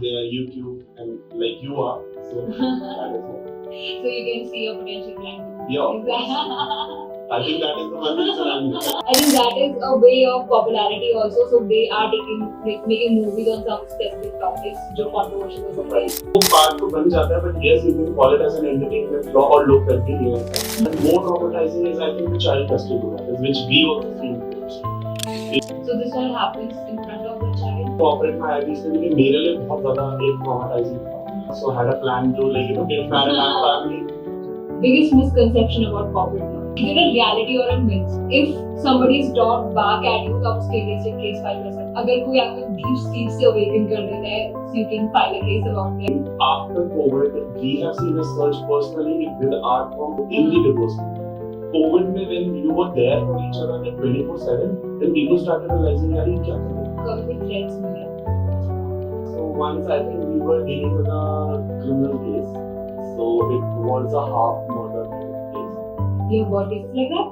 their YouTube and like you are. So that is it. So you can see a potential client. Yeah. I think that is the one reason I'm here. I think that is a way of popularity also. So they are making movies on some specific topics जो controversial हो सकते हैं. वो part तो बन जाता है, but yes, you can call it as an entertainment flaw और लोग करते ही हैं. And more traumatizing is I think the child custody matters, which we also see. So this all happens in front of the child. Corporate में आया इसलिए कि मेरे लिए बहुत ज़्यादा एक traumatizing था. So I had a plan to like get married and family. Biggest misconception about corporate law. Is it a reality or a myth? If somebody's dog bark at you, तो आप उसके against एक case file कर सकते हैं. अगर कोई आपको deep sleep से awaken कर देता है, so you can file a case about it. After COVID, we have seen a surge personally with our firm in the divorce. COVID में when you were there for each other like 24/7, then people started realizing यार ये क्या कर रहे हैं. कभी भी threats मिले. So once I think we were dealing with a criminal case, so it was a half murder case. You have got it like that?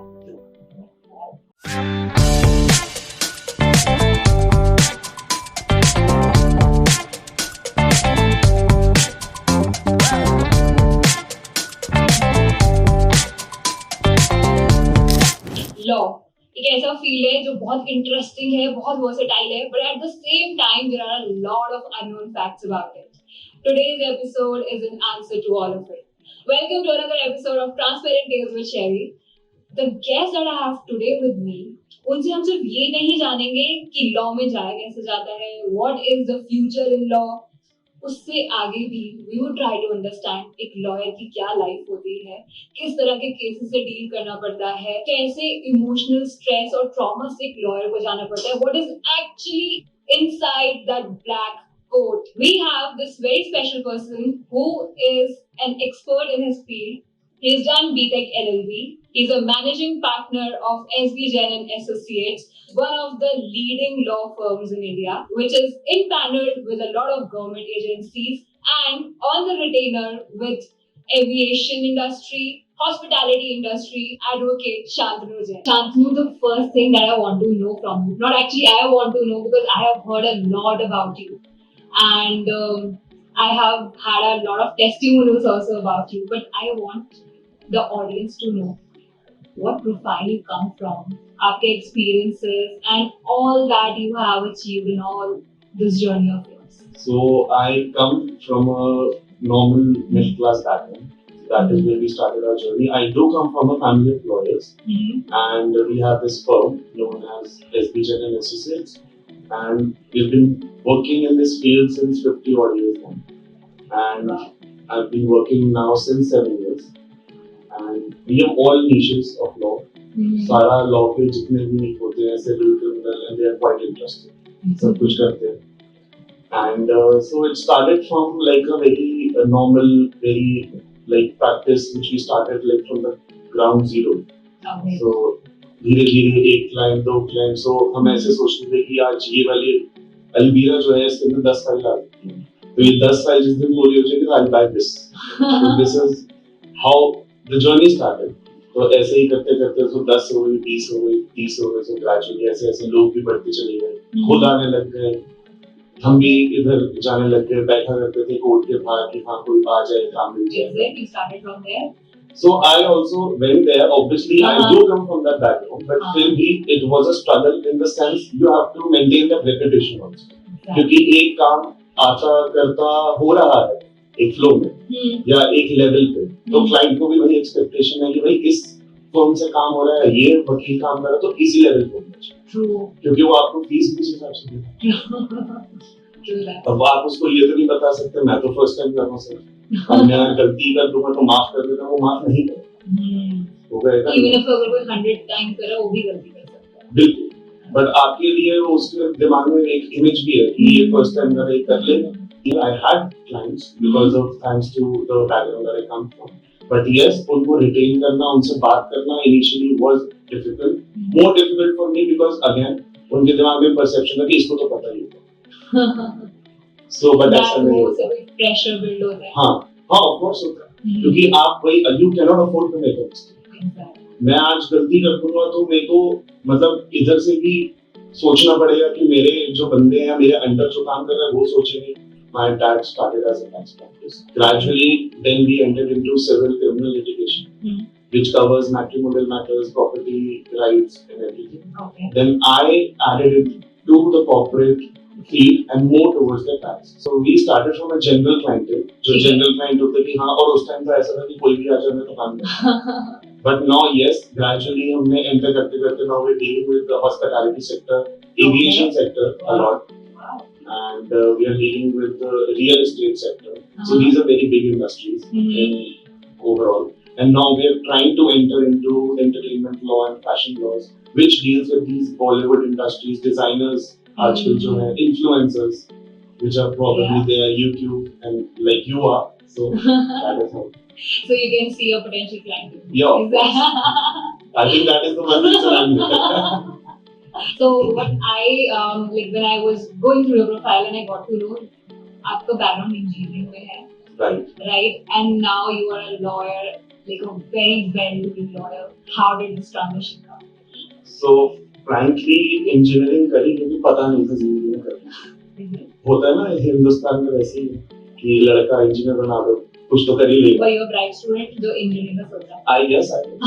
Law एक ऐसा फील्ड है जो बहुत इंटरेस्टिंग है, बहुत वर्सेटाइल है, but at the same time there are a lot of unknown facts about it. Today's episode is an answer to all of it. Welcome to another episode of Transparent Tales with Sherry. The guest that I have today with me, उनसे हम सिर्फ ये नहीं जानेंगे कि law में जाया कैसे जाता है, what is the future in law, उससे आगे भी we would try to understand एक लॉयर की क्या लाइफ होती है, किस तरह के केसेस से डील करना पड़ता है, कैसे इमोशनल स्ट्रेस और ट्रॉमा से एक लॉयर को जाना पड़ता है, what is actually inside that black coat. We have this very special person who is an expert in his field. He's done BTech LLB. He's a managing partner of SB Jain and Associates, one of the leading law firms in India, which is impaneled with a lot of government agencies and on the retainer with aviation industry, hospitality industry, advocate Shantanu Jain. Shantanu, the first thing that I want to know from you, not actually I want to know because I have heard a lot about you. And I have had a lot of testimonials also about you, but I want the audience to know what profile you come from, आपके experiences and all that you have achieved in all this journey of yours. So I come from a normal middle class background. That is where we started our journey. I do come from a family of lawyers, and we have this firm known as SB Jain and Associates, and we've been working in this field since 50 odd years now. And I've been working now since 7 years. And we have all niches of law. सारा law के जितने भी होते हैं civil, criminal, and they are quite interesting. सब कुछ करते हैं. And so it started from like a very normal, very like practice which we started like from the ground zero. Okay. So धीरे धीरे एक क्लाइंट दो क्लाइंट, so हम ऐसे सोचते थे कि आज ये वाली अलमीरा जो है इसके अंदर 10 फाइल आ सकती है, तो ये 10 फाइल जिस दिन पूरी हो जाएगी तो I'll buy this. So this is how the journey started. तो ऐसे ही करते करते तो 10 हो गई, 20 हो गई, 30 हो गई, so gradually ऐसे ऐसे लोग भी बढ़ते चले गए, खुद आने लग गए, हम भी इधर जाने लग गए, बैठा करते थे कोर्ट के बाहर कि हाँ कोई आ जाए, काम मिल जाए. You started from there. So I also went there. Obviously, I do come from that background, but still, it was a struggle in the sense you have to maintain that reputation also. क्योंकि एक काम आता करता हो रहा है एक flow में या एक लेवल पे, तो क्लाइंट को भी वही एक्सपेक्टेशन है कि भाई इस फर्म से काम हो रहा है, ये वकील काम कर रहा है, तो इसी लेवल पे होना चाहिए, क्योंकि वो आपको फीस भी इस हिसाब से देता है. अब आप उसको ये तो नहीं बता सकते मैं तो फर्स्ट टाइम कर रहा हूँ सर, अब मैं गलती कर दूंगा तो माफ कर देता, वो माफ नहीं करेगा, वो कहेगा even if अगर कोई 100 टाइम करे वो भी गलती कर सकता है. बिल्कुल, बट आपके लिए उसके दिमाग में एक इमेज भी है कि ये फर्स्ट टाइम कर लेगा. I had clients because of thanks to the background that I come from. But yes, उनको retain करना, उनसे बात करना initially was difficult. More difficult for me because again उनके दिमाग में perception था कि इसको तो पता ही होगा. So but ऐसा नहीं होता. Pressure build होता है. हाँ of course होता है. क्योंकि आप वही you cannot afford to make a mistake. मैं आज गलती कर दूंगा तो मेरे को मतलब इधर से भी सोचना पड़ेगा कि मेरे जो बंदे हैं मेरे अंडर जो काम कर रहे हैं वो सोचेंगे, my dad started as a tax practice. Gradually, then we entered into civil criminal litigation, which covers matrimonial matters, property rights, and everything. Okay. Then I added it to the corporate field and more towards the tax. So we started from a general clientele. जो general client होते कि हाँ और उस time तो ऐसा था कि कोई भी आ जाए मैं तो काम करता. But now yes, gradually हमने enter करते करते now we're dealing with the hospitality sector, aviation sector a lot. And we are dealing with the real estate sector. So these are very big industries in overall. And now we are trying to enter into entertainment law and fashion laws, which deals with these Bollywood industries, designers, आजकल जो है influencers, which are probably there YouTube and like you are. So that is how. So you can see a potential client. Yeah. I think that is the one reason I'm here. So what I like when I was going through your profile and I got to know आपका background engineering में है. Right. And now you are a lawyer, like a very well-doing lawyer. How did this transition come? So frankly, engineering करी क्योंकि पता नहीं था जिंदगी में करना. होता है ना हिंदुस्तान में वैसे ही कि लड़का इंजीनियर बना दो कुछ तो कर ही लेगा. Were you a bright student जो engineering का सोचा? I guess I was.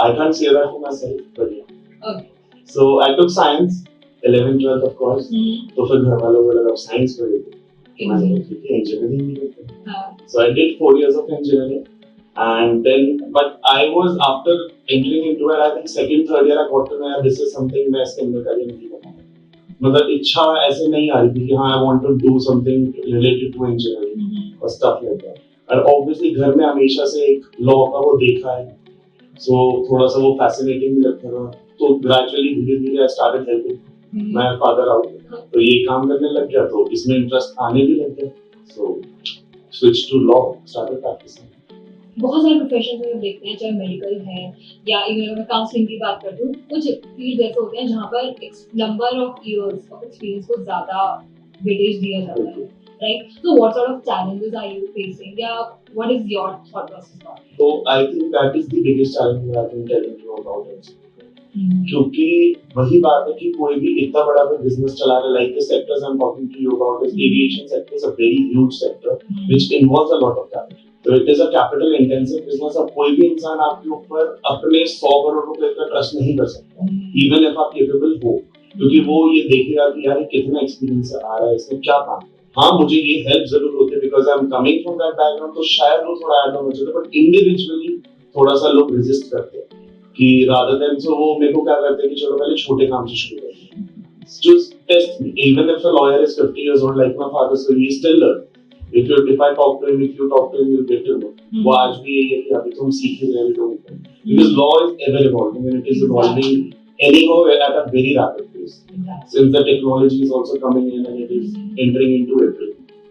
I can't say that for myself, but yeah. Okay. So I took science, 11th, 12th of course. तो फिर घर वालों को लगा साइंस पढ़ेगी. मैंने कहा engineering भी करते हैं. So I did 4 years of engineering, and then but I was after entering into it, I think second, third year I got to know this is something मैं इसके अंदर करियर नहीं करना. मतलब इच्छा ऐसे नहीं आ रही थी कि हाँ I want to do something related to engineering or stuff like that. और obviously घर में हमेशा से एक law का वो देखा है, so थोड़ा सा वो fascinating भी लगता था. तो gradually धीरे-धीरे I started helping my father out. तो ये काम करने लग गया तो इसमें इंटरेस्ट आने भी लग गया. So switched to law, started practicing. बहुत सारे प्रोफेशन में देखते हैं चाहे मेडिकल है या इवन अगर मैं काउंसलिंग की बात करती हूँ कुछ फील्ड ऐसे होते हैं जहाँ पर number of years of experience को ज्यादा वेटेज दिया जाता है. Right? So what sort of challenges are you facing? Yeah, what is your thought process on it? So I think that is the biggest challenge that I've been telling you about it. क्योंकि वही बात है कि कोई भी इतना बड़ा business चला रहा है, like the sectors I'm talking to you about is aviation sector is a very huge sector which involves a lot of capital. So it is a capital intensive business. अब कोई भी इंसान आपके ऊपर अपने 100 करोड़ रुपए का ट्रस्ट नहीं कर सकता, even if आप capable हो, क्योंकि वो ये देखेगा कि यार कितना एक्सपीरियंस आ रहा है, इसमें क्या काम. हाँ मुझे ये हेल्प जरूर होती है because I am coming from that background, तो शायद वो थोड़ा ऐड हो जाता है, बट इंडिविजुअली थोड़ा सा लोग रेजिस्ट करते हैं कि रादर देन सो वो मेरे को क्या करते हैं कि चलो पहले छोटे काम से शुरू करते हैं. Just test me. Even if a lawyer is 50 years old like my father, so he is still learning. If I talk to him, if you talk to him, you'll get to know. वो आज भी यही है कि अभी तुम सीख ही रहे हो because law is ever evolving and it is evolving anyhow at a very rapid pace. Since the technology is also coming in and it is entering into it,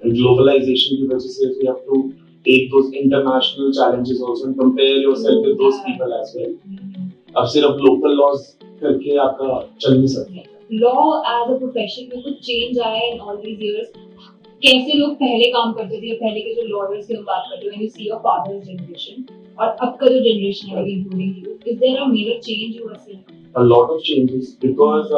and globalization की वजह से we have to take those international challenges also and compare yourself with those people as well. अब सिर्फ local laws करके आपका चल नहीं सकता. Law as a profession में कुछ change आया in all these years. कैसे लोग पहले काम करते थे, पहले के जो lawyers की हम बात करते हैं, when you see your father's generation और अब का जो generation है, including you, is there a major change you are seeing? A lot of changes because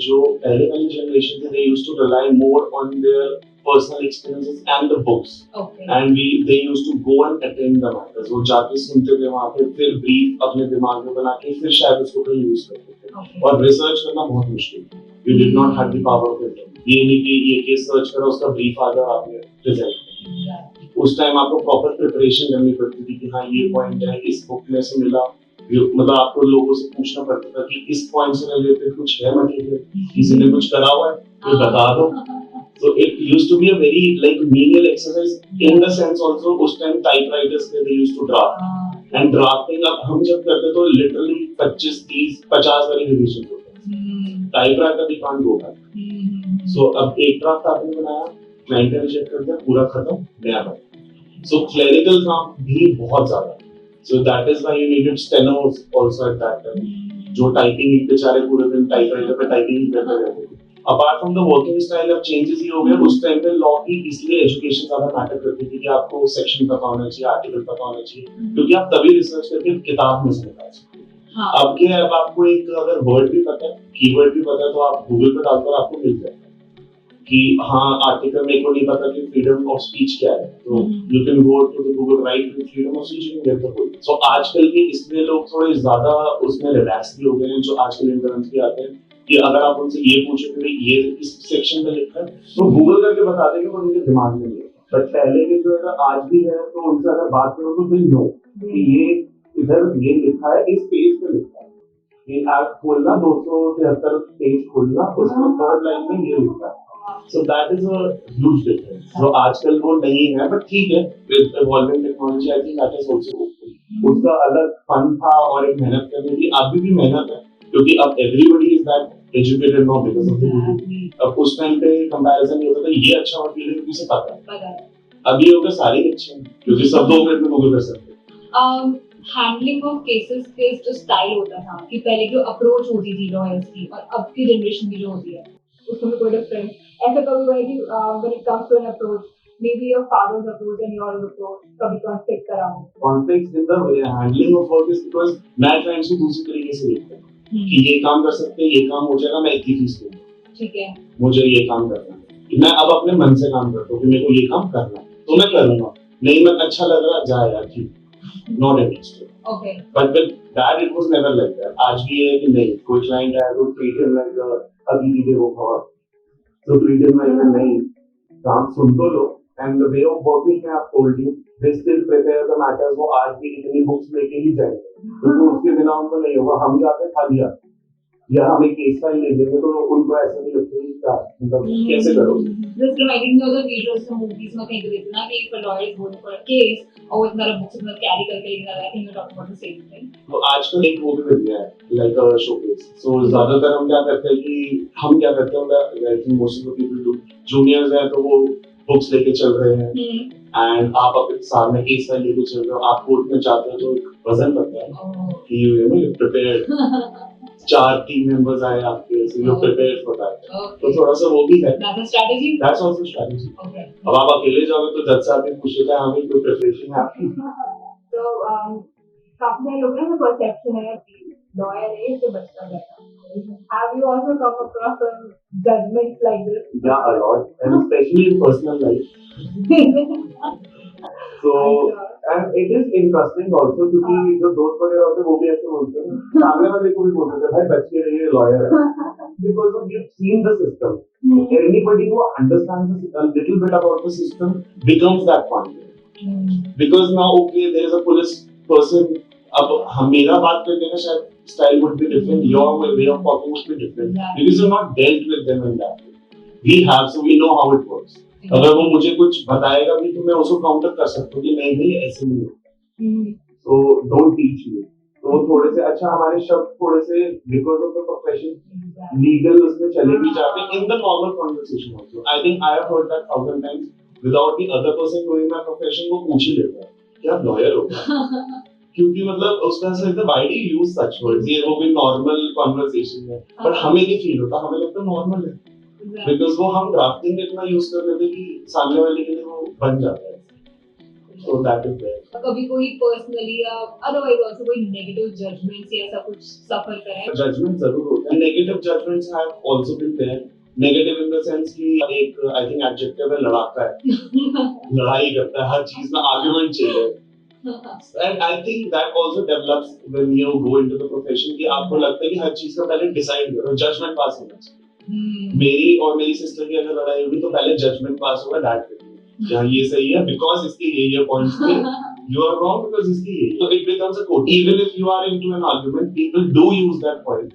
जो पहले वाली generation थे, they used to rely more on their personal experiences and the books. Okay. And they used to go and attend the matters. वो जाके सुनते थे वहाँ पे, फिर brief अपने दिमाग में बना के फिर शायद उसको कहीं use करते थे. Okay. और research करना बहुत मुश्किल है. We did not have the power of it. ये नहीं कि ये केस सर्च करो उसका ब्रीफ आ गया आपने प्रेजेंट. उस टाइम आपको प्रॉपर प्रिपरेशन करनी पड़ती थी कि हाँ ये पॉइंट है इस बुक में से मिला, मतलब आपको लोगों से पूछना पड़ता था कि इस पॉइंट से रिलेटेड कुछ है मटेरियल, किसी ने कुछ करा हुआ है तो बता दो. So it used to be a very like menial exercise in the sense also उस टाइम टाइपराइटर्स पे they used to draft and drafting अब हम जब करते तो literally 25 30 50 वाली रिवीजन होते हैं. टाइपराइटर भी कांट गो बैक. So अब एक ड्राफ्ट आपने बनाया, क्लाइंट ने रिजेक्ट कर दिया, पूरा खत्म, नया बना. So clerical काम भी बहुत ज्यादा. So that is why you needed stenos also at that time. जो टाइपिंग बेचारे पूरे दिन टाइपराइटर पे टाइपिंग ही करते रहते थे. Apart from the working style अब चेंजेस ही हो गए. उस टाइम पे लॉ की इसलिए एजुकेशन ज्यादा मैटर करती थी कि आपको सेक्शन पता होना चाहिए, आर्टिकल पता होना चाहिए, क्योंकि आप तभी रिसर्च करके किताब में से निकाल सकते हो. अब क्या है, अब आपको एक अगर वर्ड भी पता है, कीवर्ड भी पता है, तो आप गूगल पे डालकर आपको मिल जाएगा कि हाँ आर्टिकल मेरे को नहीं पता कि फ्रीडम ऑफ स्पीच क्या है, तो you can go to the Google right with freedom of speech you can get the full. So आजकल के इसलिए लोग थोड़े ज्यादा उसमें रिलैक्स भी हो गए हैं जो आजकल इंटरनेट पे आते हैं, कि अगर आप उनसे ये पूछो कि ये इस सेक्शन में लिखा है तो गूगल करके बता देंगे, वो उनके दिमाग में नहीं है। बट पहले के जो है आज भी है, तो उनसे अगर बात करो तो फिर नो कि ये इधर ये लिखा है, इस पेज पे लिखा है, ये ऐप खोलना 273 पेज खोलना, उसमें थर्ड लाइन में ये लिखा है। So that is a huge difference. So आजकल वो नहीं है, but ठीक है, with evolving technology, I think that is also okay. उसका अलग फन था और एक मेहनत करनी थी, अभी भी मेहनत है, क्योंकि अब everybody is that educated now because of the Google. अब उस टाइम पे कंपैरिजन ये होता था ये अच्छा वकील है क्योंकि उसे पता है, अब ये होगा सारे अच्छे हैं क्योंकि सब 2 मिनट में गूगल कर सकते हैं। हैंडलिंग ऑफ केसेस के जो स्टाइल होता था कि पहले जो अप्रोच होती थी लॉयर्स की और अब की जनरेशन की जो होती है उसमें कोई डिफरेंस ऐसा कभी हुआ है कि when it comes to an approach may be your father's approach and your approach कभी कॉन्फ्लिक्ट करा हो? Conflict in the handling of work is because मैं क्लाइंट्स को दूसरी तरीके से देखता हूं कि ये काम कर सकते हैं, ये काम हो जाएगा, मैं इतनी फीस दूंगा, ठीक है, मुझे ये काम करना है, मैं अब अपने मन से काम करता हूँ कि मेरे को ये काम करना है तो मैं करूंगा, नहीं मैं अच्छा लग रहा जाए यार ठीक, not interested. Okay. But with that it was never like that. आज भी है कि नहीं, कोई क्लाइंट आया तो ट्रीट हिम लाइक अभी दीदी वो खबर, तो ट्रीट हिम लाइक नहीं, काम सुन तो लो, and the way of working में आप told you they still prepare the matters, वो आज भी इतनी बुक्स लेके ही जाएंगे, क्योंकि उसके बिना उनको नहीं होगा, हम जाते खाली आते या हमें केस फाइल ले देंगे तो उनको ऐसा नहीं लगता कि क्या मतलब कैसे करोगे। This reminding me of the visuals from movies में कहीं देखते ना कि if a lawyer is going for a case और वो इतना बुक्स में कैरी करके लेके जाता है, I think you're talking about the same thing. तो आजकल एक वो भी बन गया है लाइक अ शोकेस, सो ज्यादातर हम क्या करते हैं कि I think most of the people do, juniors हैं तो वो बुक्स लेके चल रहे हैं एंड आप अपने सामने केस फाइल लेके चल रहे हो, आप कोर्ट में जाते हो तो वजन पड़ता है कि you know you prepared, 4 team members आए आपके, so you're prepared for that. तो थोड़ा सा वो भी है, that's a strategy, that's also strategy. Okay. अब आप अकेले जाओगे तो जज साहब भी पूछेगा हमें कोई प्रिपरेशन है आपकी? तो काफी सारे लोगों का परसेप्शन है कि लॉयर है इससे बचना चाहिए. Have you also come across some judgments like this? Yeah, a lot, and especially in personal life. So and it is interesting also क्योंकि जो दोस्त वगैरह होते हैं वो भी ऐसे बोलते हैं, सामने वाले को भी बोलते हैं भाई बच के रहिए लॉयर है, because of you've seen the system. Anybody who understands a little bit about the system becomes that confident. Because now okay there is a police person, अब हम मेरा बात करने का शायद style would be different, your way of talking would be different because you're not dealt with them in that way. We have, so we know how it works. अगर वो मुझे कुछ बताएगा भी तो मैं उसको काउंटर कर सकता हूँ कि नहीं नहीं ऐसे नहीं होता, तो डोंट टीच मी। तो थोड़े से अच्छा हमारे शब्द थोड़े से because of the profession legal उसमें चले भी जाते हैं in the normal conversation also. I think I have heard that 1000 times without the other person knowing my profession, वो पूछ ही लेता है क्या लॉयर हो क्योंकि मतलब उसका ऐसा लगता है why do you use such words, ये वो भी नॉर्मल कन्वर्सेशन में, बट हमें नहीं फील होता, हमें लगता है नॉर्मल है बिकॉज वो हम ड्राफ्टिंग में इतना यूज कर लेते कि सामने वाले के लिए वो बन जाता है। So that is there. कभी कोई पर्सनली या अदरवाइज आल्सो कोई नेगेटिव जजमेंट्स या ऐसा कुछ सफर करे? जजमेंट जरूर होता है, negative judgements have also been there, negative in the sense कि एक आई थिंक एडजेक्टिव है लड़ाका है लड़ाई करता है, हर चीज में आर्गुमेंट चाहिए and I think that also develops when you go into the profession कि आपको लगता है कि हर चीज का पहले डिसाइड करो, जजमेंट पास होना चाहिए। मेरी और मेरी सिस्टर की अगर लड़ाई होगी तो पहले जजमेंट पास होगा डैड के लिए, यहाँ ये सही है बिकॉज इसके ये पॉइंट्स थे, यू आर रॉन्ग बिकॉज इसके ये, तो it becomes a court. Even if you are into an argument people do use that point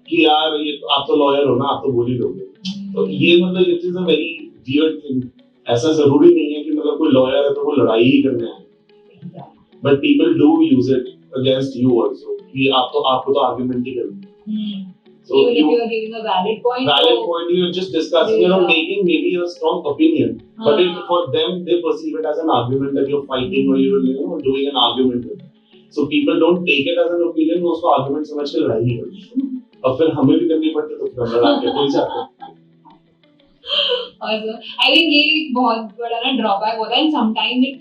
कि यार ये आप तो लॉयर हो ना, आप तो बोल ही दोगे, तो ये मतलब it is a very weird thing. ऐसा जरूरी नहीं है कि मतलब कोई लॉयर है तो वो लड़ाई ही करने आए, but people do use it against you also कि आपको तो आर्गुमेंट ही करनी है। So even if you are giving a valid point, you're just discussing, you're not making maybe a strong opinion, but for them they perceive it as an argument that you're fighting or you're doing an argument with. So people don't take it as an opinion, वो उसको argument समझ के लड़ाई नहीं करते, और फिर हमें भी करनी पड़ती तो फिर लड़ा के कोई जाता है। और I think ये बहुत बड़ा ना drawback होता है, and sometimes it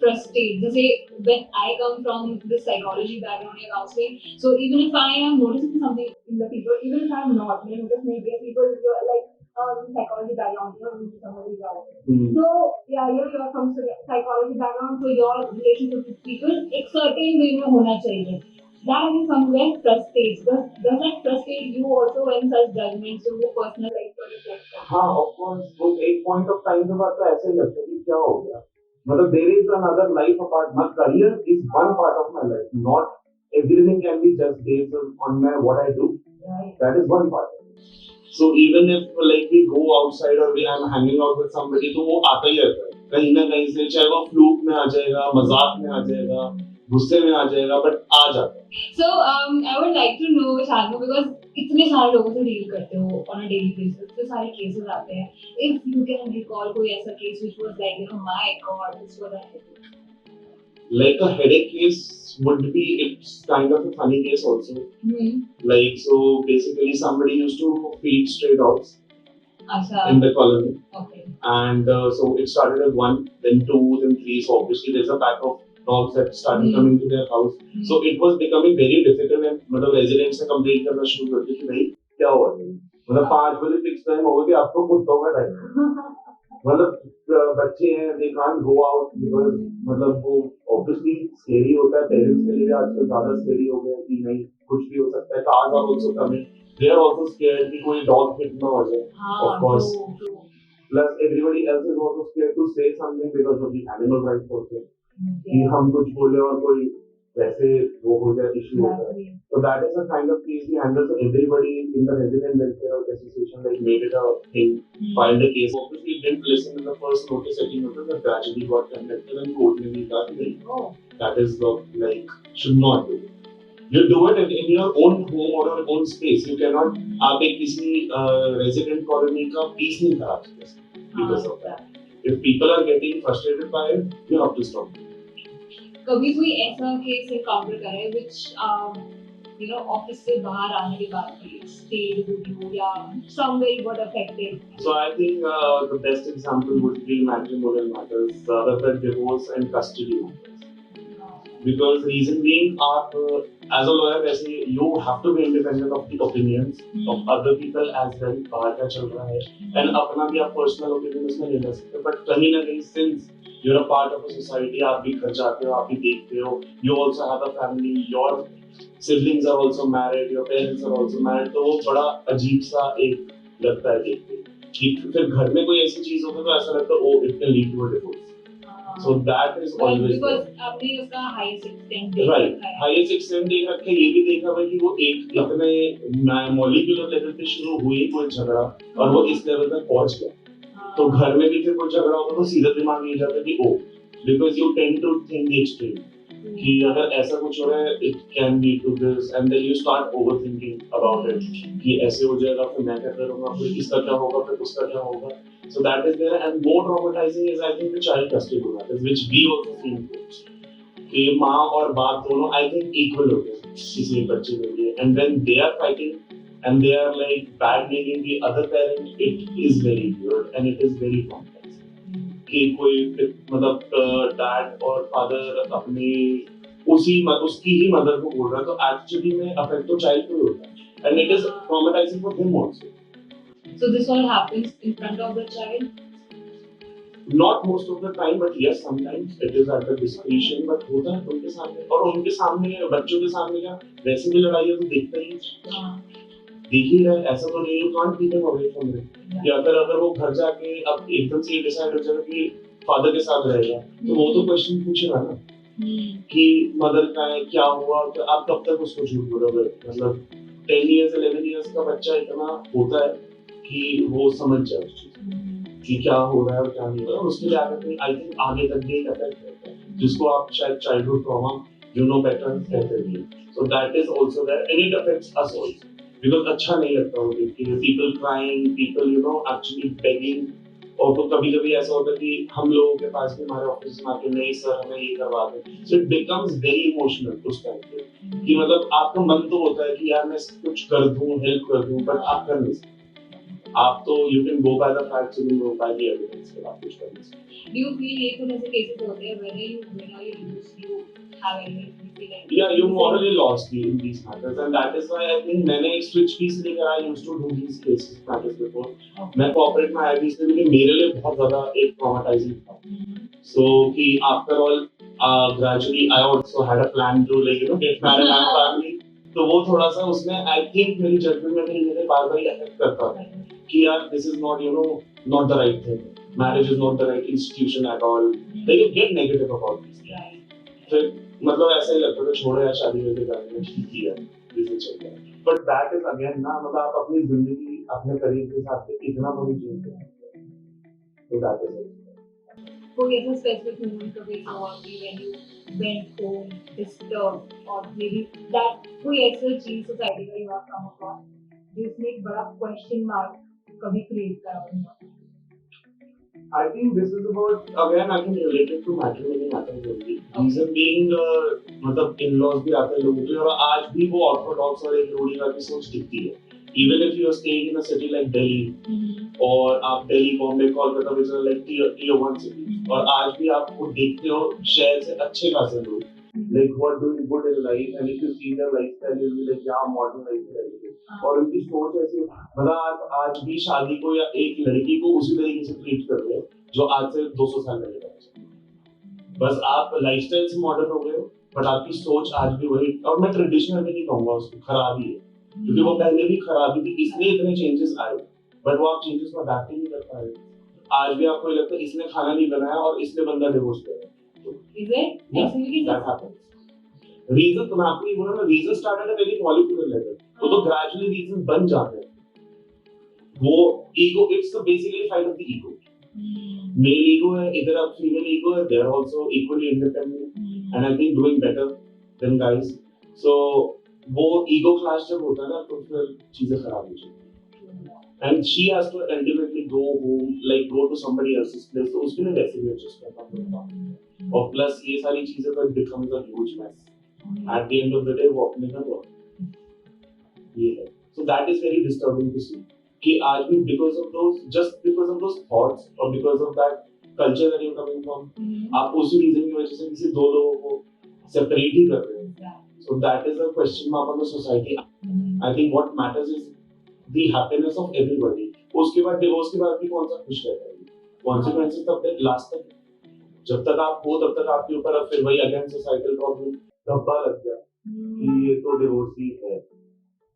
frustrate. Just say when I come from the psychology background and counseling, so even if I am noticing something in the people, even if I am not, maybe just maybe people who are like psychology background, somebody else. So yeah, you're from psychology background, so your relationship with people एक certain way में होना चाहिए. That is somewhere frustrates. Does that frustrate you also when such judgments जो वो personal life पर reflect करते हैं? हाँ, of course. वो एक point of time के बाद तो ऐसे ही लगता है कि क्या हो गया. मतलब there is another life apart. My career is one part of my life. Not everything can be just based on what I do. Right. That is one part. So even if like we go outside or we I'm hanging out with somebody, तो वो आता ही रहता है कहीं ना कहीं से, चाहे वो फ्लूक में आ जाएगा, मजाक में आ जाएगा, गुस्से में आ जाएगा, बट आ जाता है. So I would like to know Shanu, because इतने सारे लोगों से डील करते हो on a daily basis, इतने सारे cases आते हैं. If you can recall कोई ऐसा case which was like, my God, this was a headache. Like a headache case would be, it's kind of a funny case also. Like, so basically somebody used to feed stray dogs in the colony. Okay. And so it started with 1, then 2, then 3. So obviously there's a pack of dogs that started coming to their house. So it was becoming very difficult, and मतलब residents से complain करना शुरू कर दिया कि भाई क्या हुआ, मतलब 5 बजे फिक्स टाइम हो गया कि आपको कुत्तों का टाइम. मतलब बच्चे हैं, they can't go out because मतलब वो obviously scary होता है. पेरेंट्स के लिए आजकल ज्यादा scary हो गया कि नहीं कुछ भी हो सकता है. Cars are also coming. They are also scared कि कोई dog hit ना हो जाए. Of course. Plus everybody else is also scared to say something because of the animal rights also. कि हम कुछ बोले और कोई वैसे वो हो जाए, इशू होता है. So that is a kind of case we handle. So everybody in the resident welfare association like made it a thing, filed a case. Obviously didn't listen in the first notice, second notice, but gradually got conducted and court में भी कहा that is the like should not do. You do it in your own home or your own space. You cannot आप एक किसी resident colony का peace नहीं खराब कर सकते because of that. If people are getting frustrated by it, you have to stop. कभी कोई ऐसा केस एनकाउंटर करा है which ऑफिस से बाहर आने के बाद भी stayed with you या somewhere you got affected? So I think the best example would be matrimonial matters, the divorce and custody matters. Because reason being, आप as a lawyer वैसे you have to be independent of the opinions of other people as well. बाहर का चल रहा है and अपना भी आप personal opinion उसमें ले सकते हो, but कहीं ना कहीं since you're a part of a society, आप भी घर जाते हो, आप भी देखते हो, you also have a family, your siblings are also married, your parents are also married, तो वो बड़ा अजीब सा एक लगता है देखते कि फिर घर में कोई ऐसी चीज होती है तो ऐसा लगता है oh it can lead to a divorce. So that is always because आपने उसका highest extent right, highest extent देख रखा है. ये भी देखा है कि वो एक इतने molecular level पे शुरू हुई कोई झगड़ा और वो इस लेवल तक पहुंच गया. तो घर में भी फिर कोई झगड़ा होगा तो सीधा दिमाग ये जाता है कि ओ because you tend to think the extreme कि अगर ऐसा कुछ हो रहा है it can lead to this and then you start overthinking about it कि ऐसे हो जाएगा फिर मैं क्या करूँगा, फिर इसका क्या होगा, फिर उसका क्या होगा. So that is there, and more traumatizing is I think the child custody matters, which we also see in courts. कि माँ और बाप दोनों I think equal होते हैं किसी बच्चे के लिए, and when they are fighting and they are like bad naming the other parent, it is very weird and it is very complex. कि कोई मतलब dad और father अपनी उसकी ही mother को बोल रहा है तो actually में affect तो child को होता है, and it is traumatizing for him also. So this all happens in front of the child? Not most of the time, but yes, sometimes it is at the discretion. But होता है उनके सामने, और उनके सामने बच्चों के सामने क्या वैसे भी लड़ाई है तो देखता ही देख ही रहा है. ऐसा तो नहीं, you can't keep him away from it. या अगर वो घर जाके अब एकदम से डिसाइड हो जाएगा कि फादर के साथ रहेगा तो वो तो क्वेश्चन पूछेगा ना कि मदर का है क्या हुआ, तो आप कब तक उसको झूठ बोलोगे. मतलब 10 years 11 years का बच्चा इतना होता है कि वो समझ जाए कि क्या हो रहा है और क्या नहीं हो रहा है. उसके लिए आई थिंक आगे तक भी एक अफेक्ट रहता है जिसको आप शायद childhood trauma you know better कहते हैं. So that is also there and it affects us also because अच्छा नहीं लगता वो देख के people crying, people actually begging. और तो कभी-कभी ऐसा होता है कि हम लोगों के पास भी हमारे ऑफिस में आके नहीं सर हमें ये करवा दो. So it becomes very emotional उस टाइम पे कि मतलब आपका मन तो होता है कि यार मैं कुछ कर दूं, हेल्प कर दूं, बट आप कर नहीं सकते. आप तो you can go by the facts, you can go by the evidence के आप कुछ कर नहीं सकते. Do you feel ये कुछ ऐसे cases होते हैं whether you win or you lose, you have any feeling? Yeah, you morally lost in these matters, and that is why I think मैंने एक switch भी इसलिए करा. I used to do these cases matters before. मैं corporate में आया भी इसलिए क्योंकि मेरे लिए बहुत ज़्यादा एक traumatizing था. So कि after all, gradually I also had a plan to like get married and family. तो वो थोड़ा सा उसमें I think मेरी judgment में मेरे बार-बार ये affect करता था कि यार this is not not the right thing. Marriage is not the right institution at all. Like you get negative about this. फिर मतलब ऐसा ही लगता था छोड़ो यार शादी करके करने में ठीक ही है जैसे चल रहा है. But that is again ना मतलब आप अपनी जिंदगी अपने करियर के हिसाब से इतना बड़ी चीज है. तो that is it. कोई ऐसा specific moment कभी हुआ कि when you went home disturbed or maybe that कोई ऐसी चीज society में you have come across जिसने एक बड़ा question mark कभी create करा होगा? I think this is about again I can relate it to matrimony matters only. Reason being मतलब in-laws भी आते हैं लोगों के और आज भी वो orthodox और एक रूढ़िवादी सोच दिखती है. Even if you are staying in a city like Delhi और आप Delhi, Bombay, Kolkata which are like tier 1 cities और आज भी आप वो देखते हो शहर से अच्छे खासे लोग like who are doing good in life and if you see their lifestyle you'll be like yeah modern lifestyle है और उनकी सोच ऐसी मतलब आज भी शादी को या एक लड़की को उसी तरीके से ट्रीट कर रहे हो जो आज से 200 साल पहले था. बस आप लाइफस्टाइल से मॉडर्न हो गए हो बट आपकी सोच आज भी वही. और मैं ट्रेडिशनल भी नहीं कहूंगा उसको, खराब ही है क्योंकि वो पहले भी खराब ही थी इसलिए इतने चेंजेस आए बट वो आप चेंजेस को अडैप्ट ही नहीं कर पा रहे. आज भी आपको लगता है इसने खाना नहीं बनाया और इसने बंदा डिवोर्स कर रहा है. Is it? Yeah, that happens. Reason तो मैं आपको ये बोला ना reason started at a very molecular level. तो gradually reason बन जाते हैं. वो ego it's the basically fight of the ego. Male ego है इधर अब female ego है they are also equally independent and I think doing better than guys. So वो ego clash जब होता है ना तो फिर चीजें खराब हो जाती हैं. And she has to ultimately go home like go to somebody else's place. तो उसके लिए वैसे भी adjust करना पड़ता है. और प्लस ये सारी चीजें पर becomes a huge mess. At the end of the day वो अपने घर वापस ये है. So that is very disturbing to see कि आज भी because of those thoughts or because of that culture that you're coming from आप उसी reason की वजह से किसी दो लोगों को separate ही कर रहे हो. So that is a question mark on the society. I think what matters is the happiness of everybody. उसके बाद divorce के बाद भी कौन सा खुश रहता है. Consequences तब तक last तक जब तक आप हो तब तक आपके ऊपर अब फिर वही अगेन सोसाइटल प्रॉब्लम धब्बा लग गया कि ये तो डिवोर्स ही है.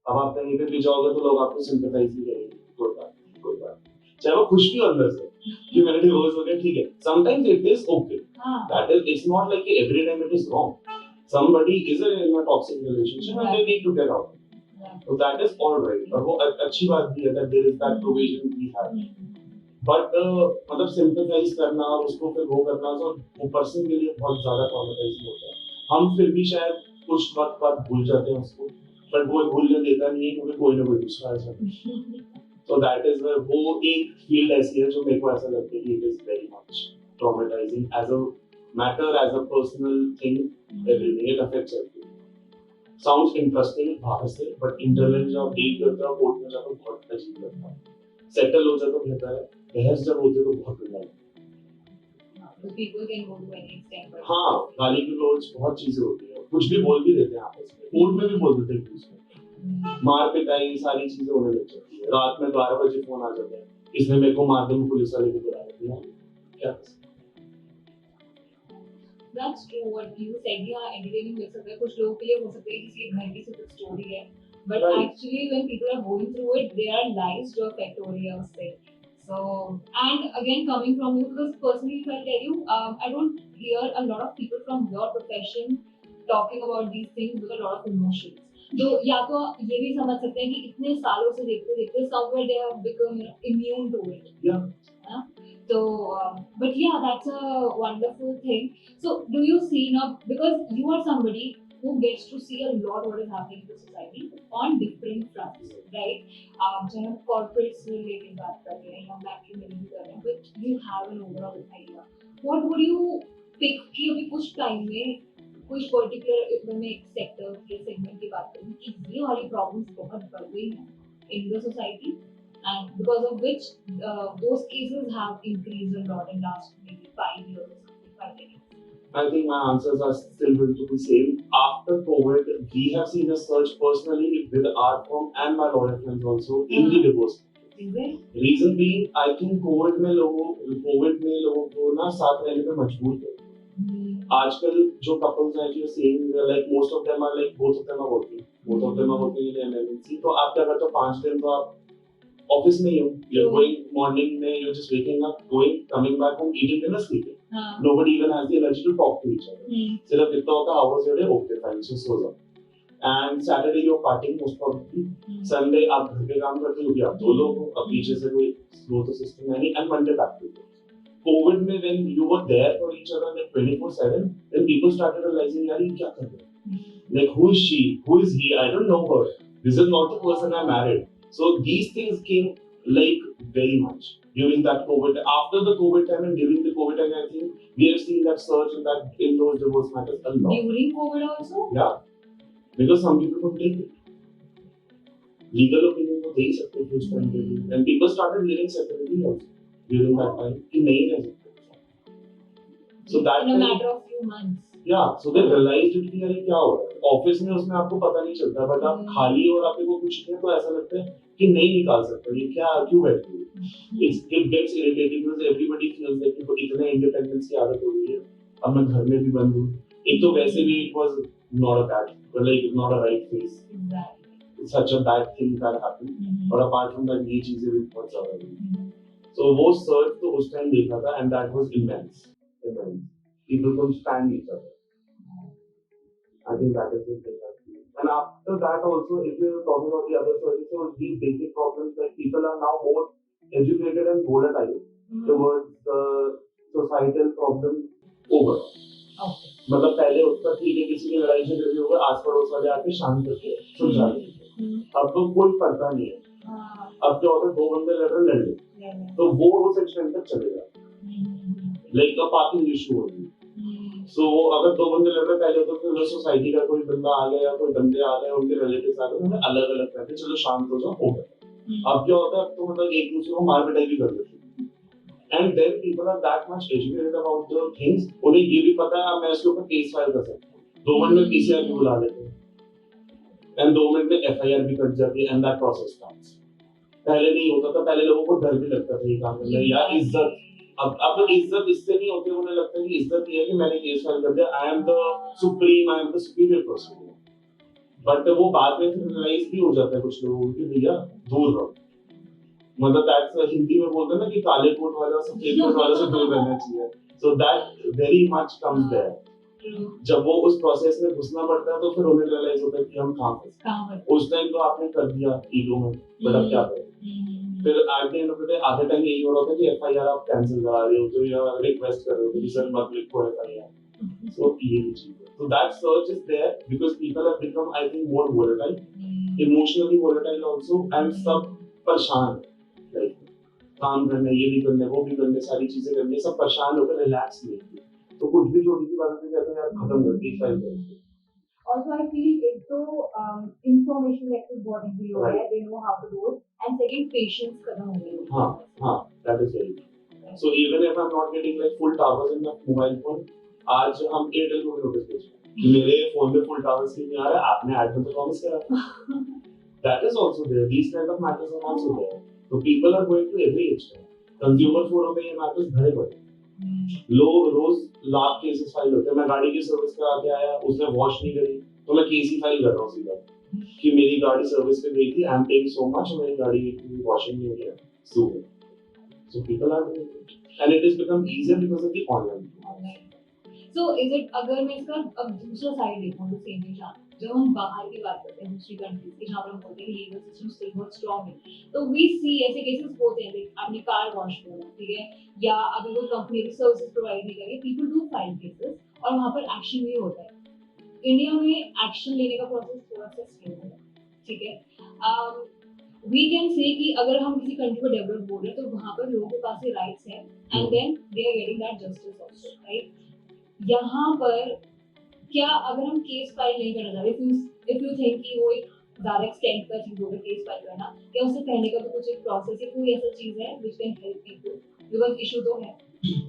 अब आप कहीं पे भी जाओगे तो लोग आपको सिंपैथाइज ही करेंगे. कोई बात चाहे वो खुश भी हो अंदर से कि मेरा डिवोर्स हो गया ठीक है. Sometimes it is okay that is it's not like every time it is wrong. somebody is in a toxic relationship and they need to get out. So that is all right. और वो अच्छी बात भी है that there is that provision we have. But मतलब sympathise करना और उसको फिर वो करना तो वो पर्सन के लिए बहुत ज्यादा ट्रॉमेटाइजिंग होता है. हम फिर भी शायद कुछ वक्त बाद भूल जाते हैं उसको बट वो भूलने देता नहीं है क्योंकि कोई ना कोई दूसरा आ जाता है. तो दैट इज वो एक फील्ड ऐसी है जो मेरे को ऐसा लगता है कि it is very much traumatising as a matter as a personal thing. Everything it affects everything. Sounds interesting बाहर से बट इंटरनली जब आप डील करते हो कोर्ट में जाकर बहुत अजीब लगता है. सेटल हो जाए तो बेहतर है. बहस जब होती है तो बहुत गंदा लगता है. हाँ गाली गलौज बहुत चीजें होती है. कुछ भी बोल भी देते हैं आपस में. कोर्ट में भी बोल देते हैं. मार पिटाई सारी चीजें होने लग जाती है. रात में 12 बजे फोन आ जाता है इसने मेरे को मार दिया पुलिस वाले को बुला दिया. क्या That's true what you said. Yeah, entertaining मिल सकता है कुछ लोगों के लिए हो सकता है किसी के घर की सिर्फ स्टोरी है but actually when people are going through it there are lives जो affect हो रही है उससे. So and again coming from you because personally if I tell you I don't hear a lot of people from your profession talking about these things with a lot of emotions. जो या तो ये भी समझ सकते हैं कि इतने सालों से देखते देखते somewhere they have become immune to it. Yeah. So, but yeah, that's a wonderful thing. So, do you see now, because you are somebody who gets to see a lot what is happening in the society on different fronts, right? चाहे हम corporate से related बात कर रहे हैं या matrimony भी कर रहे हैं, but you have an overall idea. What would you pick कि अभी कुछ time में कुछ particular में एक sector या segment की बात करूँ कि ये वाली problems बहुत बढ़ गई हैं in the society? and because of which those cases have increased a lot in last maybe 5 years or something, 5 years. I think my answers are still going to be same. After COVID, we have seen a surge personally with our firm and my lawyer friends also in the divorce. Is it? Reason being, I think COVID में लोगों को ना साथ रहने पे मजबूर कर आजकल जो couples हैं जो seeing like most of them are like both of them are working in an MNC तो आप क्या करते हो 5 दिन तो आप ऑफिस में ही हो you're going morning में you're just waking up going coming back home eating dinner sleeping nobody even has the energy to talk to each other सिर्फ इतना होता hours your day okay fine so so on and Saturday you're partying most probably Sunday आप घर पे काम करते हो कि आप 2 लोग हो अब पीछे से कोई slow तो system है नहीं and Monday back to work COVID में when you were there for each other like 24/7 then people started realizing यार ये क्या कर रहे हैं like who is she who is he I don't know her this is not the person I married so these things came like very much during that COVID after the COVID time and during the COVID time I think we have seen that surge in those divorce matters a lot during COVID also yeah because some people could take it legal opinion को दे ही सकते थे उस time पे and people started living separately also during that time कि नहीं रह सकते so that in a matter of few months yeah so they realized कि यार क्या हो रहा है ऑफिस में उसमें आपको पता नहीं चलता बट आप खाली हो और आपके को कुछ नहीं है तो ऐसा लगता है कि नहीं निकाल सकते ये क्या क्यों बैठे हो it gets irritating because everybody feels like कि इतने इंडिपेंडेंस की आदत हो गई है अब मैं घर में भी बंद हूँ एक तो वैसे भी it was not a bad like not a right phase it's such a bad thing that happened और apart from that ये चीजें भी बहुत ज्यादा हुई so वो सर्च तो उस टाइम देखा था and that was immense people couldn't stand each other I think that is the thing and after that also if you're talking about the other searches so these basic problems like people are now more educated and volatile towards the societal problem over मतलब पहले उसका ठीक है किसी की लड़ाई झगड़े भी होगा आस पड़ोस वाले आके शांत करके सुलझा देंगे अब तो कोई पड़ता नहीं है अब क्या होता है 2 बंदे लड़ रहे तो वो उस एक्सटेंट तक चलेगा लाइक अ पार्किंग इशू होगी सो अगर 2 बंदे लड़ रहे पहले तो फिर सोसाइटी का कोई बंदा आ गया कोई बंदे आ गए उनके रिलेटिव्स आ गए उन्हें अलग अलग करके चलो शांत हो जाओ हो गया अब क्या होता है तो मतलब एक दूसरे को मार पिटाई भी कर देते and then people are that much educated about the things उन्हें ये भी पता है मैं इसके ऊपर केस फाइल कर सकता हूँ 2 मिनट में पीसीआर भी बुला लेते हैं and 2 मिनट में एफआईआर भी कट जाती है and that process starts पहले नहीं होता था पहले लोगों को डर भी लगता था ये काम करने यार इज्जत अब इज्जत इससे नहीं होती उन्हें लगता है कि इज्जत ये है कि मैंने केस फाइल कर दिया I am the superior person but वो बाद में फिर रियलाइज भी हो जाता है कुछ लोगों को कि भैया दूर रहो मतलब दैट्स हिंदी में बोलते हैं ना कि काले कोट वाले और सफेद कोट वाले से दूर रहना चाहिए so that very much comes there जब वो उस प्रोसेस में घुसना पड़ता है तो फिर उन्हें रियलाइज होता है कि हम कहाँ फंसे उस टाइम तो आपने कर दिया ईगो में बट अब क्या करें फिर at the end of the day आधे टाइम यही हो रहा था कि एफआईआर आप कैंसिल करा रहे हो तो या रिक्वेस्ट कर रहे हो कि सर मत लिखो एफआईआर सो ये भी चीज है so that search is there because people have become I think more volatile emotionally volatile also and सब परेशान लाइक काम करने ये भी करने वो भी करने सारी चीजें करने सब परेशान होकर रिलैक्स नहीं होते तो कुछ भी छोटी सी बात पे कहते हैं यार खत्म कर दी फाइल कर Also, I feel it so information access बहुत easy हो गया है. They know how to do it. And second, patience खत्म हो गई है. हाँ, that is very true. So even if I'm not getting like full towers in my mobile phone, आज हम एयरटेल को भी नोटिस भेजेंगे. मेरे फोन में full towers नहीं आ रहा है. आपने एड में तो प्रॉमिस करा. That is also there. These kind of matters are also there. So people are going to every extent. Consumer forum में ये matters भरे पड़े. लोग रोज लाख केसेस फाइल होते हैं मैं गाड़ी की सर्विस करा के आया उसने वॉश नहीं करी तो मैं केस ही फाइल कर रहा हूँ सीधा कि मेरी गाड़ी सर्विस पे गई थी I am paying so much मेरी गाड़ी की वॉशिंग नहीं हुई है so people are doing it and it is become easier because of the online So is it अगर मैं इसका अब दूसरा साइड देखूं तो सेम निशान जब हम बाहर की बात करते हैं दूसरी कंट्रीज की जहाँ पर हम बोलते हैं लीगल सिस्टम स्टिल बहुत स्ट्रांग है तो वी सी ऐसे केसेस होते हैं आपने कार वॉश किया ठीक है या अगर कोई कंपनी सर्विसेज प्रोवाइड नहीं करी पीपल डू फाइल केसेस और वहाँ पर एक्शन भी होता है इंडिया में एक्शन लेने का प्रोसेस थोड़ा सा स्लो है ठीक है वी कैन से कि अगर हम किसी कंट्री को डेवलप बोल रहे हैं तो वहाँ पर लोगों के पास ये राइट्स हैं and then they are getting that justice also right यहाँ पर क्या अगर हम केस फाइल नहीं करना चाहते इफ यू थिंक कि वो एक ज़्यादा एक्सटेंड का चीज़ों पे केस फाइल करना, या उससे पहले का भी कुछ एक प्रोसेस है, कोई ऐसा चीज़ है which can help people, because issue तो है।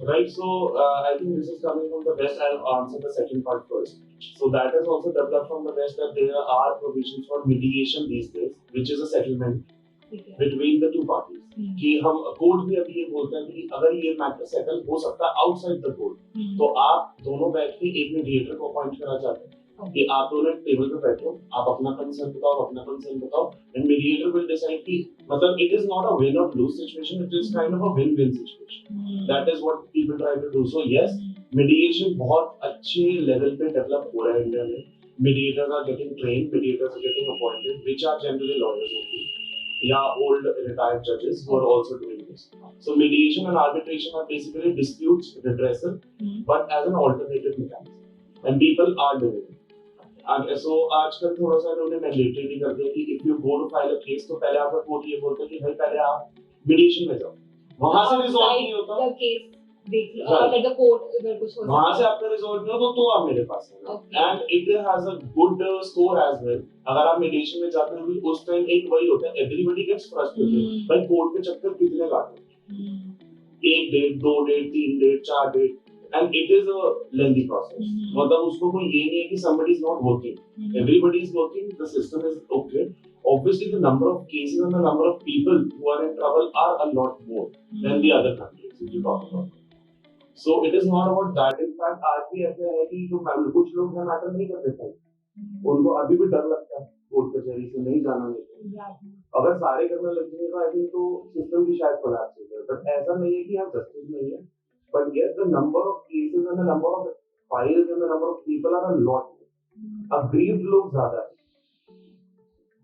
Right, so I think this is coming from the West. I'll answer the second part first. So that is also developed from the West that there are provisions for mediation these days, which is a settlement ठीक है। between the two parties. कि हम court भी अभी ये बोलते हैं कि अगर ये मैटर सेटल हो सकता है आउटसाइड द कोर्ट, तो आप दोनों बैठ के एक मीडिएटर को अपॉइंट करा जाते हैं कि आप दोनों टेबल पे बैठो, आप अपना कंसर्न बताओ, अपना कंसर्न बताओ, एंड मीडिएटर विल डिसाइड कि मतलब it is not a win और lose situation, it is kind of a win win situation. That is what people try to do. So yes, mediation बहुत अच्छे level पे develop हो रहा है India में. Mediators are getting trained, mediators are getting appointed, which are generally lawyers only, या old retired judges who are also doing this. So mediation and arbitration are basically disputes redressal, but as an alternative mechanism, and people are doing it. And so आजकल थोड़ा सा इन्होंने mandatory भी कर दिया कि if you go to file a case, तो पहले आपका कोर्ट ये बोलता है कि भाई पहले आप mediation में जाओ, वहां से रिजॉल्व नहीं होता, देख लो अगर द कोर्ट अगर कुछ हो वहां से आपका रिजॉल्व नहीं हो तो आप मेरे पास है. And it has a good score as well. अगर आप मीडिएशन में जाते हो उस टाइम एक वही होता है, एवरीबॉडी गेट्स फ्रस्ट्रेटेड भाई कोर्ट के चक्कर कितने काटो, एक डेट, दो डेट, तीन डेट, चार date, and it is a lengthy process. मतलब उसको कोई ये नहीं है कि somebody is not working, everybody is working, the system is okay. Obviously the number of cases and the number of people who are in trouble are a lot more than the other countries if you talk about. So it is not about that. In fact, आज भी ऐसे है कि जो family कुछ लोग हैं matter नहीं करते थे, उनको अभी भी डर लगता है कोर्ट कचहरी से नहीं जाना नहीं. अगर सारे करने लग जाएंगे तो आई थिंक तो सिस्टम भी शायद कोलैप्स हो जाए. बट ऐसा नहीं है कि यहाँ जस्टिस नहीं है, but yes the number of cases and the number of files and the number of people are a lot. Aggrieved लोग ज्यादा है.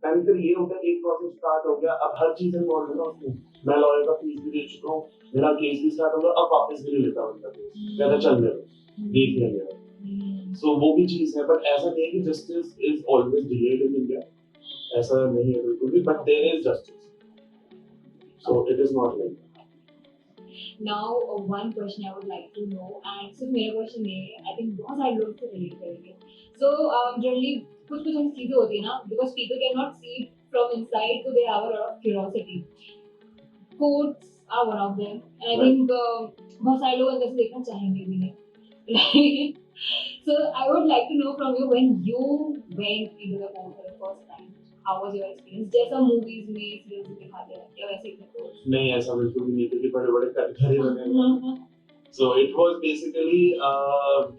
एंड फिर ये होता है एक प्रोसेस स्टार्ट हो गया, अब हर चीज इन्वॉल्व है ना उसमें. मैं लॉयर का फीस भी दे चुका हूँ, मेरा केस भी स्टार्ट हो गया, अब वापस भी नहीं लेता उनका केस, कहता चल ले देख लेंगे. सो वो भी चीज है, बट ऐसा नहीं है कि justice is always delayed in India, ऐसा नहीं है बिल्कुल भी, but there is justice. So it is not like. Now, one question I would like to know, and सिर्फ मेरा क्वेश्चन नहीं है, I think बहुत सारे लोग इससे रिलेट करेंगे. So, generally कुछ कुछ ऐसी चीजें होती है ना, because people cannot see from inside, so they have a lot of curiosity. Courts are one of them, and I think बहुत सारे लोग अंदर से देखना चाहेंगे भी नहीं. Right? So, I would like to know from you, when you went into the court for the first time, how was your experience? जैसा मूवीज में सीरियल्स में दिखाते हैं या वैसे ही था? नहीं, ऐसा बिल्कुल भी नहीं था कि बड़े-बड़े कटघरे बने. So it was basically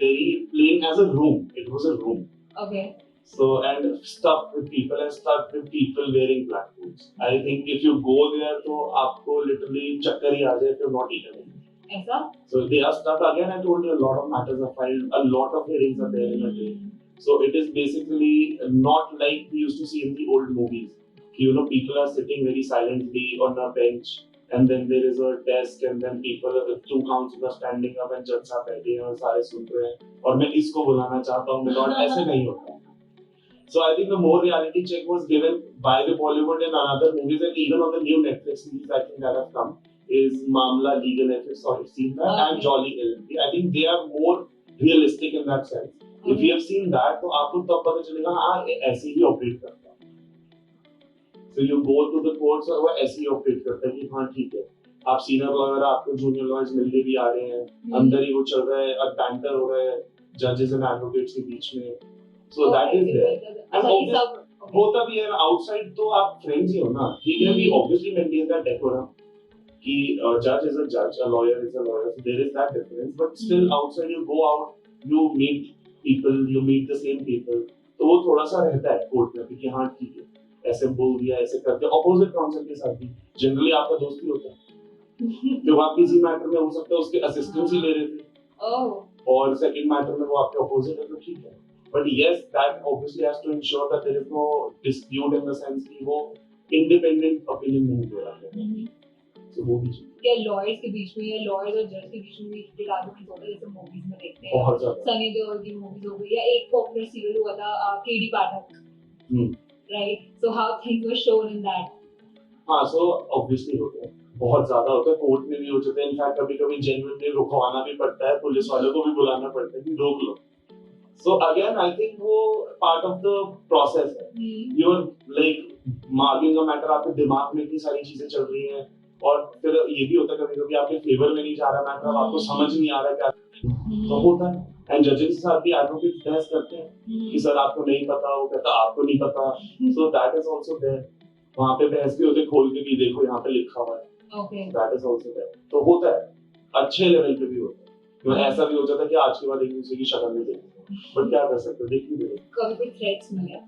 very plain as a room. It was a room. Okay. So and stuffed with people and stuffed with people wearing black coats. I think if you go there, तो आपको literally चक्कर ही आ जाए if you're not eaten. ऐसा? So they are stuck again. I told you a lot of matters are filed, a lot of hearings are there in a day. So it is basically not like we used to see in the old movies. You know, people are sitting very silently on a bench, and then there is a desk, and then people, two counsel are standing up, and judge साहब बैठे हैं और सारे सुन रहे हैं, और मैं इसको बुलाना चाहता हूँ, मैं लॉर्ड, ऐसे नहीं होता. So I think the more reality check was given by the Bollywood and other movies, and even on the new Netflix series I think that have come is Mamla Legal, if you've seen that, okay, and Jolly LLB. I think they are more realistic in that sense. Okay. If you have seen that, तो आपको तब पता चलेगा हाँ ऐसे ही operate करता है. So you go to the courts और वो ऐसे ही ऑपरेट करता है कि हाँ ठीक है, आप सीनियर लॉयर, आपको जूनियर लॉयर्स मिलके भी आ रहे हैं, अंदर ही वो चल रहा है, अब बैंटर हो रहा है जजेस एंड एडवोकेट्स के बीच में. So that is there. And होता भी है आउटसाइड, तो आप फ्रेंड्स ही हो ना, ठीक है. We obviously maintain that decorum कि judge is a judge, a lawyer is a lawyer, so there is that difference. But still outside you go out, you meet people, you meet the same people. तो वो थोड़ा सा रहता है court में कि हाँ ठीक है, ऐसे बोल दिया, ऐसे कर दिया. ऑपोजिट काउंसिल के साथ भी जनरली आपका दोस्त ही होता है. जब आप किसी मैटर में हो सकता है उसके असिस्टेंस ही ले रहे थे, और सेकंड मैटर में वो आपके ऑपोजिट है, तो ठीक है. But yes, that obviously has to ensure that there is no dispute in the sense कि वो independent opinion नहीं दे रहा है. So वो भी चीज़. क्या lawyers के बीच में या lawyers और judge के बीच में heated arguments होते हैं जैसे movies में देखते हैं? बहुत ज़्यादा. सनी देओल की movies हो गई, या एक popular serial हुआ था KD Pathak. Right? So how things were shown in that? हाँ, so obviously होते हैं. बहुत ज़्यादा होता है, कोर्ट में भी हो जाते हैं. इनफैक्ट कभी-कभी genuinely रुकवाना भी पड़ता है, पुलिस वालों को भी बुलाना पड़ता है कि रोक लो. So again, I think वो part of the process है. You're like marking a matter, आपके दिमाग में इतनी सारी चीजें चल रही हैं और फिर ये भी होता है कभी-कभी आपके फेवर में नहीं जा रहा मैटर, आपको समझ नहीं आ रहा क्या तो होता है. एंड जजेस के साथ भी एडवोकेट बहस करते हैं कि सर आपको नहीं पता, वो कहता आपको नहीं पता. So that is also there. वहाँ पे बहस भी होते खोल के कि देखो यहाँ पे लिखा हुआ है. Okay. That is also there. तो होता है, अच्छे लेवल पे भी होता है. तो ऐसा भी हो जाता है कि आज के बाद एक दूसरे की शक्ल नहीं देखते, पर क्या कर सकते हो, देख नहीं रहे. कभी कोई थ्रेट्स मिले?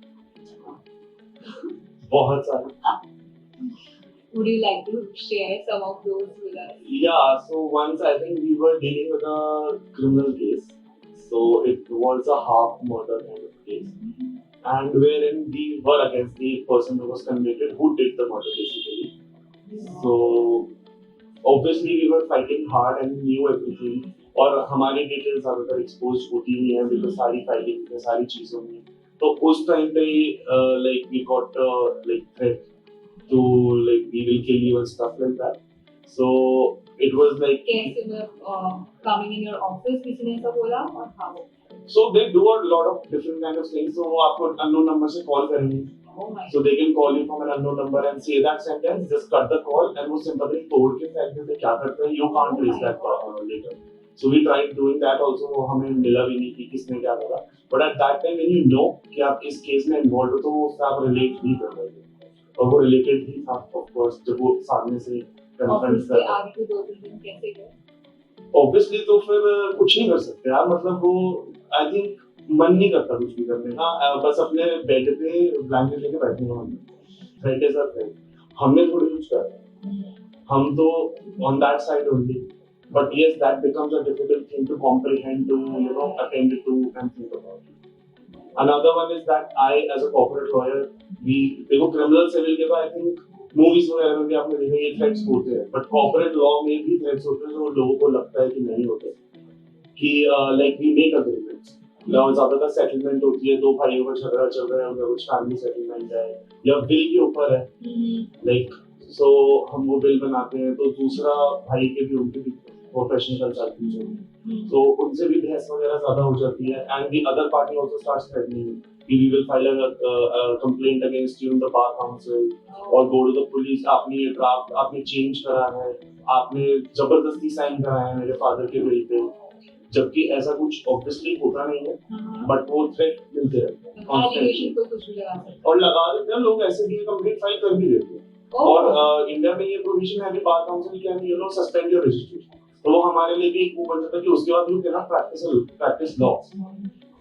बहुत सारे. Would you like to share some of those with us? Yeah, so once I think we were dealing with a criminal case. So it was a half murder kind of case. And wherein we were against the person who was convicted who did the murder basically. So obviously we were fighting hard and knew everything. और हमारी details ज़्यादातर expose होती नहीं है because सारी filing में सारी चीज़ों में. तो उस टाइम पे like we got like threat to like we will kill you and stuff like that. So it was like कैसे मतलब coming in your office किसी ने ऐसा बोला और हाँ वो. so they do a lot of different kind of things. So वो आपको unknown number से call करेंगे. Oh my. So they can call you from an unknown number and say that sentence, just cut the call and वो sympathy तोड़ के फेंक देते क्या करते हैं, you can't trace that later. So we tried doing that also. वो हमें मिला भी नहीं कि किसने क्या करा. But at that time when you know कि आप इस केस में involved हो तो वो उससे आप relate नहीं कर पाएंगे. और वो रिलेटेड ही था ऑफ कोर्स जब वो सामने से कन्फ्रंट कर रहा आगे के 2-3 दिन कैसे गए. ऑब्वियसली तो फिर कुछ नहीं कर सकते यार. मतलब वो आई थिंक मन नहीं करता कुछ भी करने का. बस अपने बेड पे ब्लैंकेट लेके बैठे हैं. फ्रेंड के साथ हमने थोड़ी कुछ करा. हम तो on that side only. But yes that becomes a difficult thing to comprehend, to you know attend to and think about. Another one is that I, as a corporate lawyer, देखो criminal civil के बाद I think movies वगैरह में भी आपने देखा ये threats होते हैं, but corporate law में भी threats होते हैं जो लोगों को लगता है कि नहीं होते. कि like we make agreements. ज़्यादातर सेटलमेंट होती है, दो भाइयों का झगड़ा चल रहा है, उनका कुछ फैमिली सेटलमेंट है या बिल के ऊपर है. Like so हम वो बिल बनाते हैं तो दूसरा भाई के भी उनके भी प्रोफेशनल कंसल्टेंट जो तो उनसे भी बहस वगैरह ज्यादा हो जाती है. And the other party also starts threatening कि we will file a complaint against you in the bar council और गो टू द पुलिस. आपने ये ड्राफ्ट आपने चेंज करा है, आपने जबरदस्ती साइन कराया है मेरे फादर के बिल पे, जबकि ऐसा कुछ ऑब्वियसली होता नहीं है. बट वो थ्रेट मिलते हैं और लगा देते हैं लोग. ऐसे भी कंप्लेंट फाइल कर भी देते हैं. और इंडिया में ये प्रोविजन है कि bar council can you know suspend your registration. तो वो हमारे लिए भी एक वो बन जाता है कि उसके बाद you can not practise law.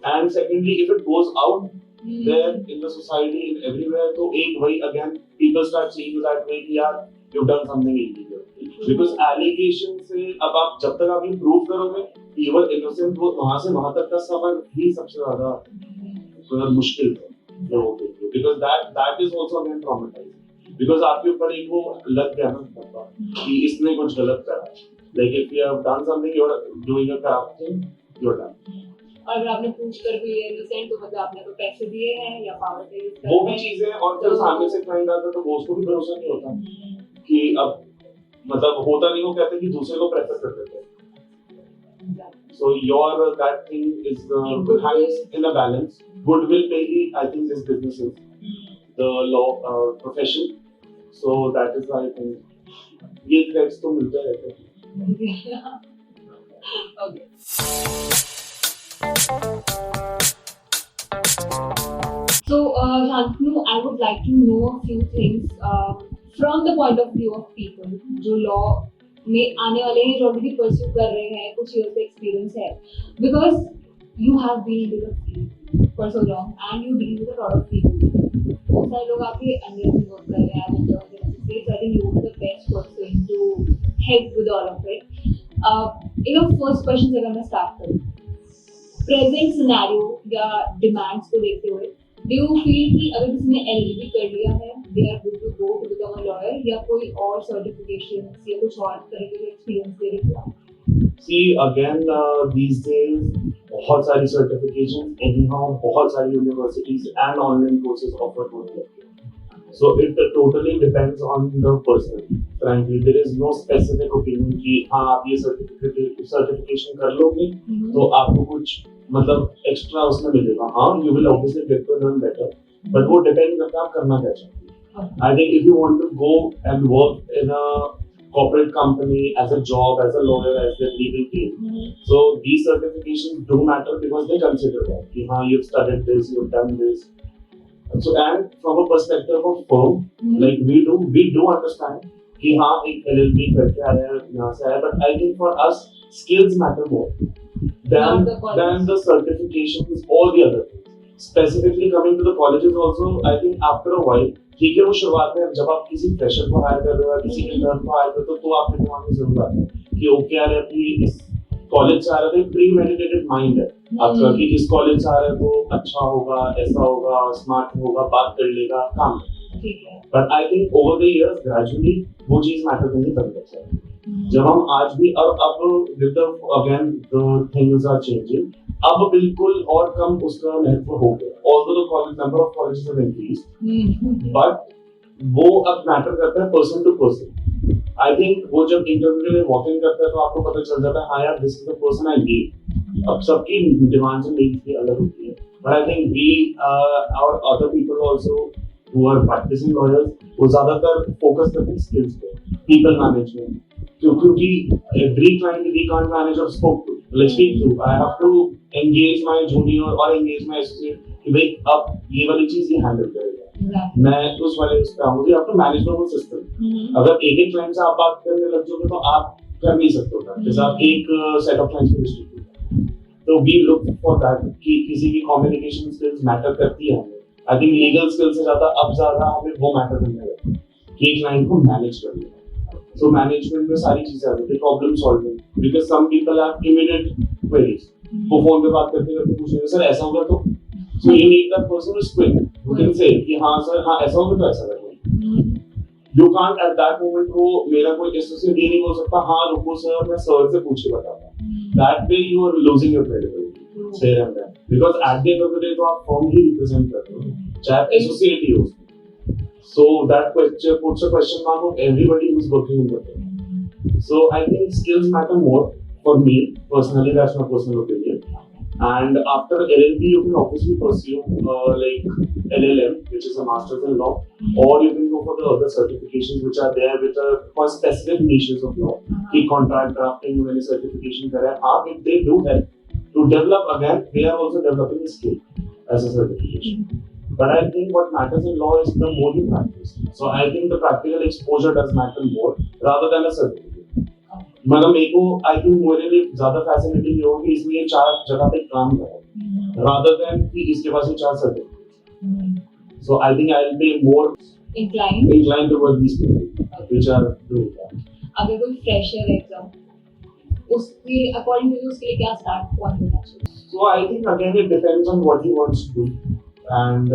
And secondly if it goes out there in the society in everywhere तो एक वही again people start seeing that way कि यार you done something illegal. Because allegation से अब आप जब तक आप ये प्रूव करोगे यू वर इनोसेंट, वो वहां से वहां तक का सफर ही सबसे ज्यादा मुश्किल है लोगों के लिए. Because that is also again traumatising. Because आपके ऊपर एक वो लग गया ना कि इसने कुछ गलत करा. Like if you have done something, you are doing a corrupt thing, you are done. और अगर आपने पूछ कर भी इनोसेंट तो मतलब आपने तो पैसे दिए हैं या पावर का यूज कर वो भी चीजें. और फिर सामने से क्लाइंट आता है तो वो उसको भी भरोसा नहीं होता कि अब मतलब होता नहीं. वो कहते हैं कि दूसरे को प्रेफर कर देते हैं. So your that thing is hangs in a balance. Goodwill पे ही I think this business is the law profession. So that is why I think ये threats तो मिलते रहते हैं. Okay. So, Shantanu, I would like to know a few things from the point of view of people जो law में आने वाले हैं, जो already pursue कर रहे हैं, कुछ years का experience है, because you have been in the field for so long and you deal with a lot of people. बहुत सारे लोग आपके अंदर भी work कर रहे हैं, so I think you are the best person to help with all of it. First question अगर मैं start करूँ, present scenario या demands को देखते हुए, do you feel कि अगर किसी ने LLB कर लिया है, they are good to go to become a lawyer या कोई और certifications या कुछ और तरह के experience ले रहे हैं? See again these days बहुत सारी certifications anyhow बहुत सारी universities and online courses offer होते हैं. So it totally depends on the person. Frankly, there is no specific opinion कि हाँ आप ये certification कर लोगे तो आपको कुछ मतलब एक्स्ट्रा उसमें मिलेगा. हाँ, you will obviously get to learn better, but वो डिपेंड करता है आप करना क्या चाहते हैं. I think if you want to go and work in a corporate company as a job, as a lawyer, as a legal team, so these certifications do matter because they consider that. कि हाँ, you've studied this, you've done this. So and from a perspective of firm, like we do understand कि हाँ एक LLB करके आया है यहाँ से आया, but I think for us skills matter more than the certifications or the other things. Specifically coming to the colleges also, I think after a while, ठीक है वो शुरुआत में जब आप किसी फ्रेशर को हायर कर रहे हो या किसी इंटर्न को हायर कर रहे हो तो आपके दिमाग में जरूर आता है कि ओके यार अपनी इस कॉलेज से आ रहा है तो प्री मेडिटेटेड माइंड है आपका कि इस कॉलेज से आ रहा है तो अच्छा होगा, ऐसा होगा, स्मार्ट होगा, बात कर लेगा, काम. But I think over the years gradually वो चीज मैटर करनी बंद कर सकती है. जब हम आज भी अब with the again the things are changing, अब बिल्कुल और कम उसका महत्व हो गया. Although the college number of colleges have increased, but वो अब मैटर करता है person to person. I think वो जब इंटरव्यू के लिए वॉक इन करता है तो आपको पता चल जाता है हाँ यार this is the person I need. अब सबकी डिमांड्स एंड नीड्स भी अलग होती है, बट आई थिंक वी और other people also who are practising lawyers वो ज्यादातर फोकस करते हैं स्किल्स पे, पीपल मैनेजमेंट. क्योंकि every client we can't manage or speak to. I have to engage my junior or engage my associate कि भाई अब ये वाली चीज ये हैंडल करेगा, मैं उस वाले उस पे आऊंगी. आप तो मैनेज द होल सिस्टम. अगर एक क्लाइंट से आप बात करने लग जाओगे तो आप कर नहीं सकते हो जैसे आप एक सेट ऑफ क्लाइंट्स को डिस्ट्रीब्यूट. तो वी लुक फॉर दैट कि किसी की कम्युनिकेशन स्किल्स मैटर करती है. आई थिंक लीगल स्किल्स से ज्यादा हमें वो मैटर करने लगता है कि क्लाइंट को मैनेज करना. So management में सारी चीजें आती है, problem solving, because some people have immediate queries. वो फोन पे बात करते करते पूछेंगे सर ऐसा होगा तो, so you need that person who is quick who can say कि हाँ सर हाँ ऐसा होगा तो ऐसा करेंगे. You can't at that moment वो मेरा कोई एसोसिएट ये नहीं बोल सकता हाँ रुको सर मैं सर से पूछ के बताता. That way you are losing your credibility there and then, because at the end of the day तो आप फॉर्म ही रिप्रेजेंट करते हो चाहे आप एसोसिएट ही हो. So that question puts a question mark on everybody who's working in the firm. So I think skills matter more for me personally. That's my personal opinion. And after LLB, you can obviously pursue like LLM, which is a master's in law, or you can go for the other certifications which are there with for specific niches of law. कि contract drafting मैंने certification करा है. हाँ, if they do help to develop again, they are also developing a skill as a certification. But I think what matters in law is the more you practice. So I think the practical exposure does matter more rather than a certificate. मतलब मेरे को I think मेरे लिए ज़्यादा fascinating ये होगी इसमें ये 4 जगह पे काम कर रहा है rather than कि इसके पास ये 4 certificates. So I think I'll be more inclined towards these people which are doing that. अगर कोई fresher एग्जाम उसके according to उसके लिए क्या start point होना चाहिए? So I think again it depends on what he wants to do. And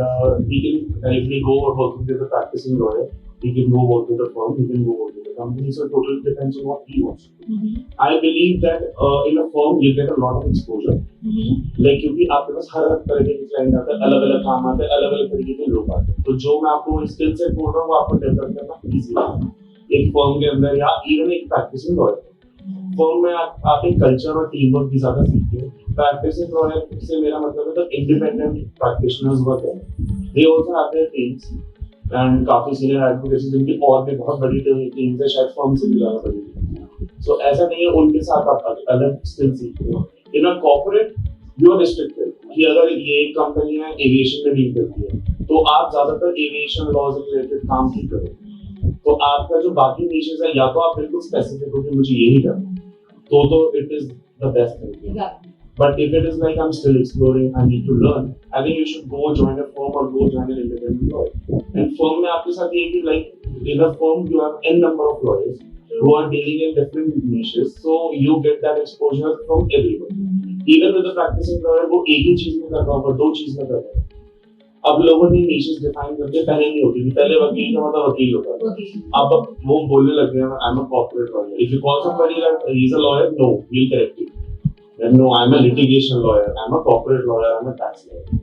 he can directly go working with a practicing lawyer, he can go work with a firm, he can go work with a company, so it totally depends on what he wants to do. I believe that in a firm you get a lot of exposure, like क्योंकि आपके पास हर तरह के client आते हैं, अलग अलग काम आते हैं, अलग अलग तरीके के लोग आते हैं, तो जो मैं आपको स्किल सेट बोल रहा हूँ वो आपको डेवलप करना ईजी है एक फर्म के अंदर या इवन एक प्रैक्टिसिंग लॉयर. फर्म में आप एक कल्चर और टीम वर्क भी ज्यादा सीखते हैं. प्रैक्टिसिंग लॉयर से मेरा मतलब है तो इंडिपेंडेंट प्रैक्टिशनर्स वर्क है, they also have their teams and काफी सीनियर एडवोकेट्स जिनकी और भी बहुत बड़ी टीम्स है, शायद फर्म से भी ज्यादा बड़ी. सो ऐसा नहीं है उनके साथ आप अलग स्किल सीखते हो. In a corporate you are restricted कि अगर ये एक कंपनी है एविएशन में डील करती है तो आप ज्यादातर एविएशन लॉज रिलेटेड काम ही करो. तो आपका जो बाकी निशेस है या तो आप बिल्कुल स्पेसिफिक हो कि मुझे यही करना तो it is the best thing. But if it is like I'm still exploring, I need to learn, I think you should go join a firm or go join an independent lawyer. And firm में आपके साथ ये कि like in a firm you have n number of lawyers who are dealing in different niches, so you get that exposure from everyone. Even with a practicing lawyer वो एक ही चीज में कर रहा होगा, 2 चीज में कर रहा है. अब लोगों ने niches define करके पहले नहीं होती थी, पहले वकील का मतलब वकील होता था. अब वो बोलने लग गए I'm a corporate lawyer. If you call somebody that he's a lawyer, no, he'll correct you. Then no, I'm a litigation lawyer, I'm a corporate lawyer, I'm a tax lawyer.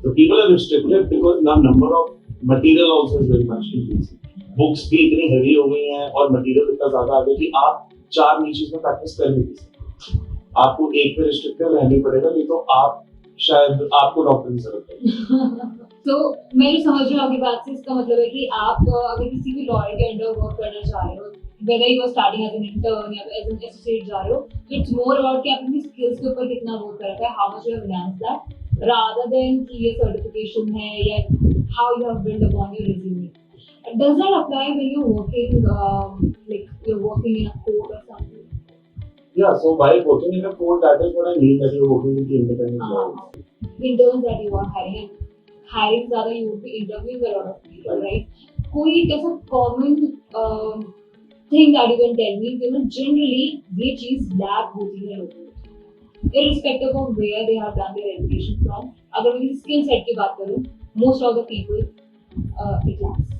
So people are restricted because the number of material also is very much increasing. Books भी इतनी heavy हो गई हैं और material इतना ज़्यादा आ गया कि आप 4 niches में practice कर नहीं सकते. आपको एक पे रिस्ट्रिक्टेड रहनी पड़ेगा, नहीं तो आप शायद आपको डॉक्टर की जरूरत है। तो मैं जो समझ रही हूँ आपकी बात से, इसका मतलब है कि आप अगर किसी भी लॉयर के अंडर वर्क करना चाह रहे हो, whether you are starting as an intern या as an associate जा रहे हो, तो it's more about कि आपने skills के ऊपर कितना work कर रखा है, how much you have enhanced that, rather than कि ये certification है या how you have built upon your resume. Does that apply when you're working, like you're working in a court or something? Yeah, so while working in a court, that is what I mean, that you're working with the independent lawyers. Interns that you are hiring ज़्यादा, you would be interviewing a lot of people, right? कोई एक ऐसा common thing that you can tell me, you know, generally ये चीज़ lack होती है लोगों में, irrespective of where they have done their education from. अगर मैं skill set की बात करूँ, most of the people it lacks.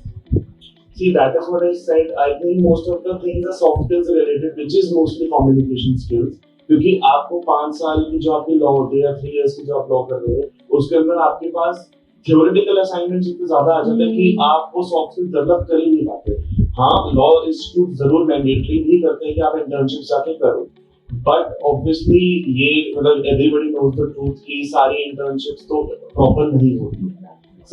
See, that is what I said. I think most of the things are soft skills related, which is mostly communication skills. क्योंकि आपको 5 साल की जो आपकी लॉ होती है, 3 years की जो आप लॉ कर रहे हैं, उसके अंदर आपके पास theoretical assignments इतने ज्यादा आ जाते हैं कि आप वो सॉफ्ट स्किल डेवलप कर ही नहीं पाते। हाँ, लॉ इंस्टीट्यूट जरूर मैंडेटरी भी करते हैं कि आप इंटर्नशिप जाके करो, बट ऑब्वियसली ये मतलब एवरीबडी नोज द ट्रूथ कि सारी इंटर्नशिप्स तो प्रॉपर नहीं होती।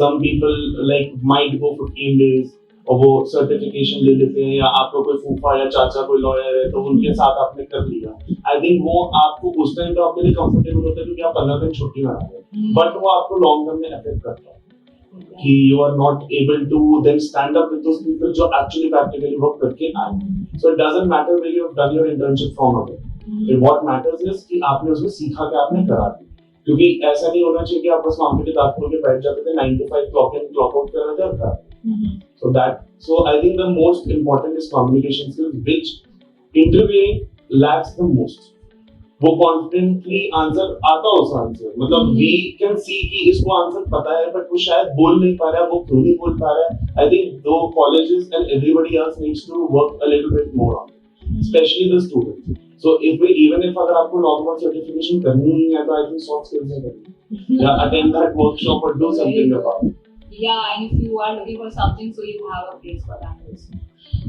Some people like might go 15 days और वो सर्टिफिकेशन ले लेते हैं, या आपको कोई फूफा या चाचा कोई लॉयर है तो उनके साथ आपने कर लिया। आई थिंक वो आपको उस टाइम तो आपके लिए कंफर्टेबल होता है क्योंकि आप 15 दिन छुट्टी में आते हैं, बट वो आपको लॉन्ग टर्म में अफेक्ट करता है कि you are not able to then stand up with those people जो एक्चुअली प्रैक्टिकली वर्क करके आए। So it doesn't matter where you have done your internship from away, what matters is कि आपने उसमें सीखा कि आपने करा दिया। क्योंकि ऐसा नहीं होना चाहिए कि आप बस वहां पे दांत खोल के बैठ जाते थे, 9 to 5 clock in clock out कर रहे थे। So I think the most important is communication skills, which interviewing lacks the most. वो कॉन्फिडेंटली आंसर आता है, उस आंसर मतलब we can see कि इसको आंसर पता है बट वो शायद बोल नहीं पा रहा है, वो क्यों नहीं बोल पा रहा है। I think though colleges and everybody else needs to work a little bit more on it, especially the students. So even if अगर आपको normal certification करनी ही है तो I think soft skills है करनी, या attend that workshop or do something about it. Yeah, and if you are looking for something, so you have a place for that also.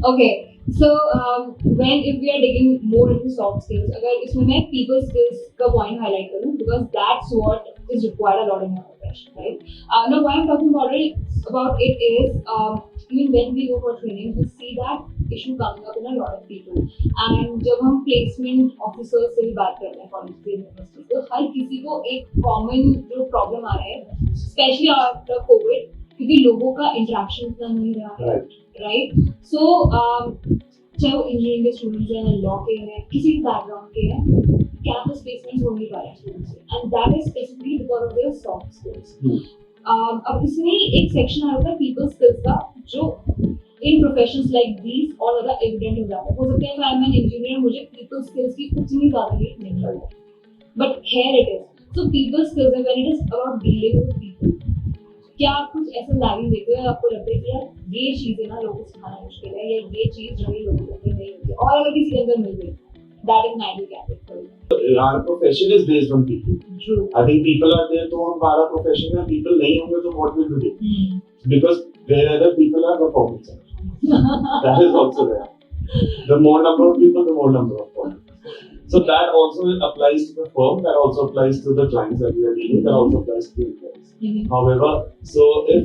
Okay, so if we are digging more into soft skills, अगर इसमें मैं people skills का point highlight करूँ, because that's what is required a lot in your profession, right? Now, why I'm talking about it is even when we go for training, we see that issue coming up in a lot of people. And जब हम placement officers से भी बात करते हैं college के university, तो हर किसी को एक common जो problem आ रहा है, especially after COVID, क्योंकि लोगों का इंटरेक्शन इतना नहीं रहा है, राइट? सो चाहे वो इंजीनियरिंग के स्टूडेंट्स हैं, लॉ के हैं, किसी भी बैकग्राउंड के हैं, कैंपस प्लेसमेंट्स हो नहीं पा रहे हैं स्टूडेंट्स से, and that is specifically because of their soft skills. अब इसमें एक सेक्शन आ रहा है पीपल स्किल्स का, जो इन प्रोफेशंस लाइक दीज और ज़्यादा एविडेंट हो जाता है। हो सकता है मैं एम एन इंजीनियर, मुझे पीपल स्किल्स की उतनी ज़्यादा नीड नहीं है, but here it is. So people skills when it is about dealing with people, क्या आप कुछ ऐसा लैगिंग देखते हो, आपको लगता है कि यार ये चीजें ना लोगों को सिखाना मुश्किल है, या ये चीज जो है लोगों को नहीं होती, और अगर किसी के अंदर मिल गई, that is night capital. Our profession is based on people. True. I think people are there तो हमारा profession है, people नहीं होंगे तो what will we do? Because wherever people are, the problems are. That is also there. The more number of people, the more number of problems. So that also applies to the firm, that also applies to the clients that we are dealing, that also applies to the employees. However, so if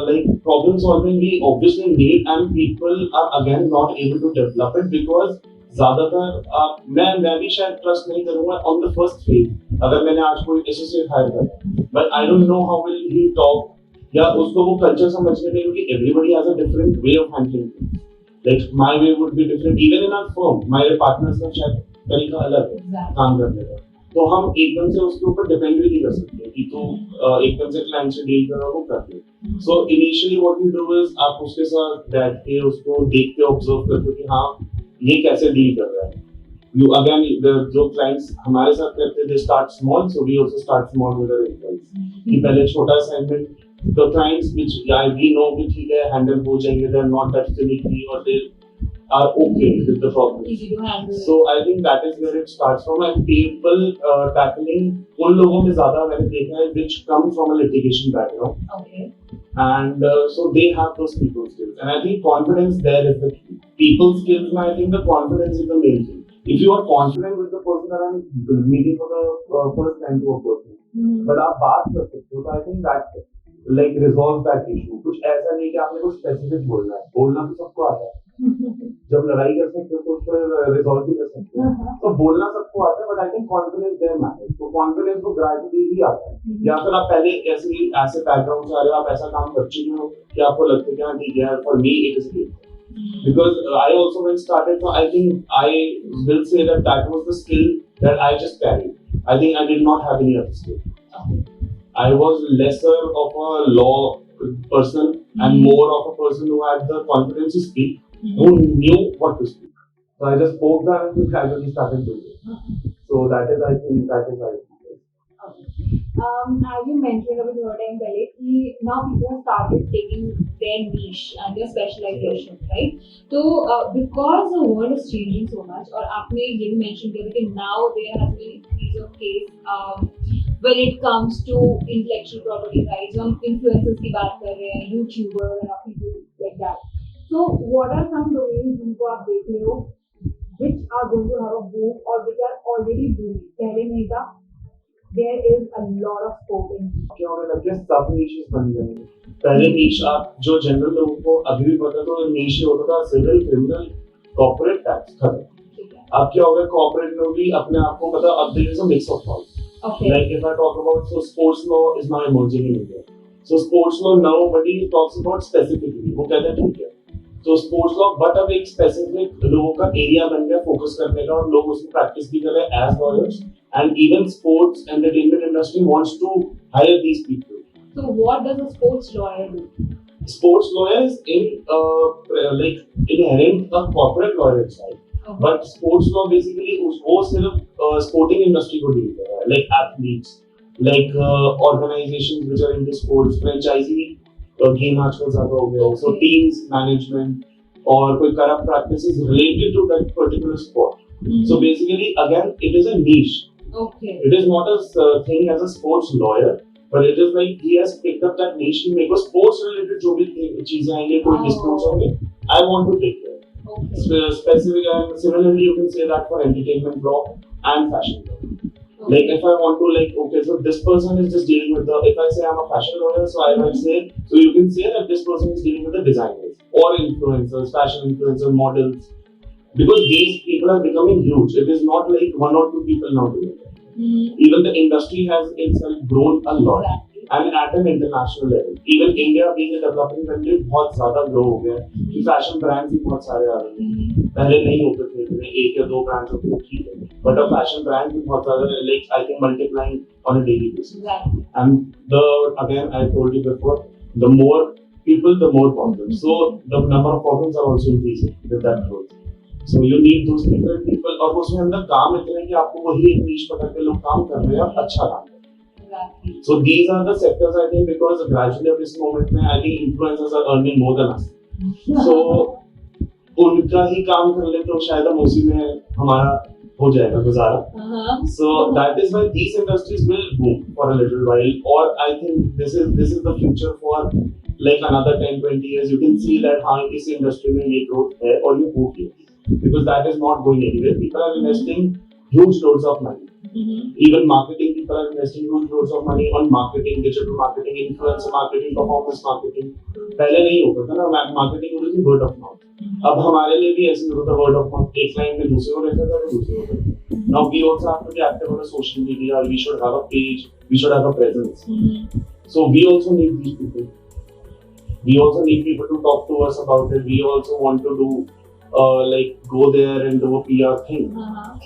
like problem solving we obviously need, and people are again not able to develop it because ज़्यादातर मैं भी शायद trust नहीं करूँगा on the first phase। अगर मैंने आज कोई एसोसिएट हायर करा, but I don't know how will he talk, या उसको वो कल्चर समझने में, क्योंकि everybody has a different way of handling things. Like my way would be different even in our firm, हमारे पार्टनर्स का शायद तरीका अलग है काम करने का, तो हम एकदम से उसके ऊपर डिपेंड भी नहीं कर सकते कि तो एकदम से क्लाइंट से डील करो वो कर दे। So initially what you do is आप उसके साथ बैठ के उसको देखते हो, ऑब्जर्व करते हो कि हाँ ये कैसे डील कर रहा है। यू अगेन जो क्लाइंट्स हमारे साथ करते हैं, they start small, so we also start small with our employees कि पहले छोटा assignment, the clients which we know कि ठीक है हैंडल हो जाएंगे, they are not that finicky और they are okay with the problem. Easy to handle. So I think that is where it starts from, and people tackling उन लोगों में ज़्यादा मैंने देखा है which come from a litigation background. Okay. And so they have those people skills, and I think confidence there is the key. People skills, I think the confidence is the main thing. If you are confident with the person that I'm meeting for the first time to a person, but आप बात कर सकते हो, तो I think that like resolve that issue. कुछ ऐसा नहीं कि आपने कुछ specific बोलना है, बोलना तो सबको आता है. जब लड़ाई कर सकते हो तो फिर रिजॉल्व भी कर सकते हो. तो बोलना सबको आता है, but I think confidence there matters. तो कॉन्फिडेंस को ग्रेजुअली ही आता है, या फिर आप पहले ऐसे बैकग्राउंड से आ रहे हो, आप ऐसा काम कर चुके हो कि आपको लगता है कि हाँ ठीक है, for me it is good. Because I also when started, so I think I will say that was the skill that I just carried. I think I did not have any other skill. I was lesser of a law person and more of a person who had the confidence to speak, who knew what to speak. So I just spoke that and gradually started doing it. So that is, I think, that is why. As you mentioned about your time, now people have started taking their niche and their specialization, right? So because the world is changing so much, और आपने ये भी mention किया था कि now there has been increase of case when it comes to intellectual property rights. हम influencers की बात कर रहे हैं, YouTubers and people like that. So what are some domains जिनको आप देख रहे हो which are going to have a boom or which are already booming? पहले नहीं था. There is a lot of scope in. क्या होने लग गया, सब niches बन गए हैं. पहले niche आप जो जनरल लोगों को अभी भी पता तो niche होता था सिविल, क्रिमिनल, कॉर्पोरेट टैक्स खत्म. अब क्या हो गया, कॉर्पोरेट में भी अपने आप को पता, अब there is a mix of all. Okay. Like if I talk about, so sports law is now emerging in India. So sports law now nobody talks about specifically. वो कहते हैं ठीक है. So sports law, but अब एक specific लोगों का area बन गया फोकस करने का, और लोग उसमें प्रैक्टिस भी कर रहे हैं as lawyers. And even sports entertainment industry wants to hire these people. So what does a sports lawyer do? Sports lawyer is like inherent a corporate lawyer side. Okay. But sports law basically वो सिर्फ sporting industry को deal कर रहा है, like athletes, like organizations which are into sports, franchisee game आजकल ज़्यादा हो गया. So teams management और कोई corrupt practices related to that particular sport. So basically again it is a niche. Okay. It is not a thing as a sports lawyer, but it is like he has picked up that niche to make a sports related जो भी चीजें आएंगे, कोई disputes होंगे, I want to take care. Okay. Specific and similarly you can say that for entertainment law and fashion law. Okay. Like if I want to okay, so this person is just dealing with if I say I'm a fashion lawyer, so I might say, so you can say that this person is dealing with the designers or influencers, fashion influencers, models. Because these people are becoming huge. It is not like one or two people now doing it. Even the industry has itself grown a lot. Exactly. And at an international level. Even India being a developing country बहुत ज़्यादा grow हो गया है. Fashion brands भी बहुत सारे आ रहे हैं. पहले नहीं होते थे, इतने एक या दो brands होते थे ठीक है. But अब fashion brands भी बहुत ज़्यादा, like I think multiplying on a daily basis. Exactly. And again I told you before, the more people, the more problems. So the number of problems are also increasing with that growth. So you need those people, और उसमें अंदर काम इतने हैं कि आपको वही एक niche पकड़ के लोग काम कर रहे हैं और अच्छा काम कर रहे हैं. So these are the sectors I think, because gradually at this moment में I think influencers are earning more than us. So उनका ही काम कर ले तो शायद हम उसी में हमारा हो जाएगा गुजारा. So that is why these industries will boom for a little while, or I think this is the future for like another 10-20 years. You can see that हाँ इस industry में ये growth है और ये होगी. Because that is not going anywhere. People are investing huge loads of money. Even marketing, people are investing huge loads of money on marketing, digital marketing, influencer marketing, performance marketing. पहले नहीं होता था ना, marketing होती थी word of mouth. अब हमारे लिए भी ऐसे होता था word of mouth. एक लाइन में दूसरे को रहता था, दूसरे को रहता था. Now we also have to be active on social media. We should have a page. We should have a presence. So we also need these people. We also need people to talk to us about it. We also want to do like go there and do a PR thing.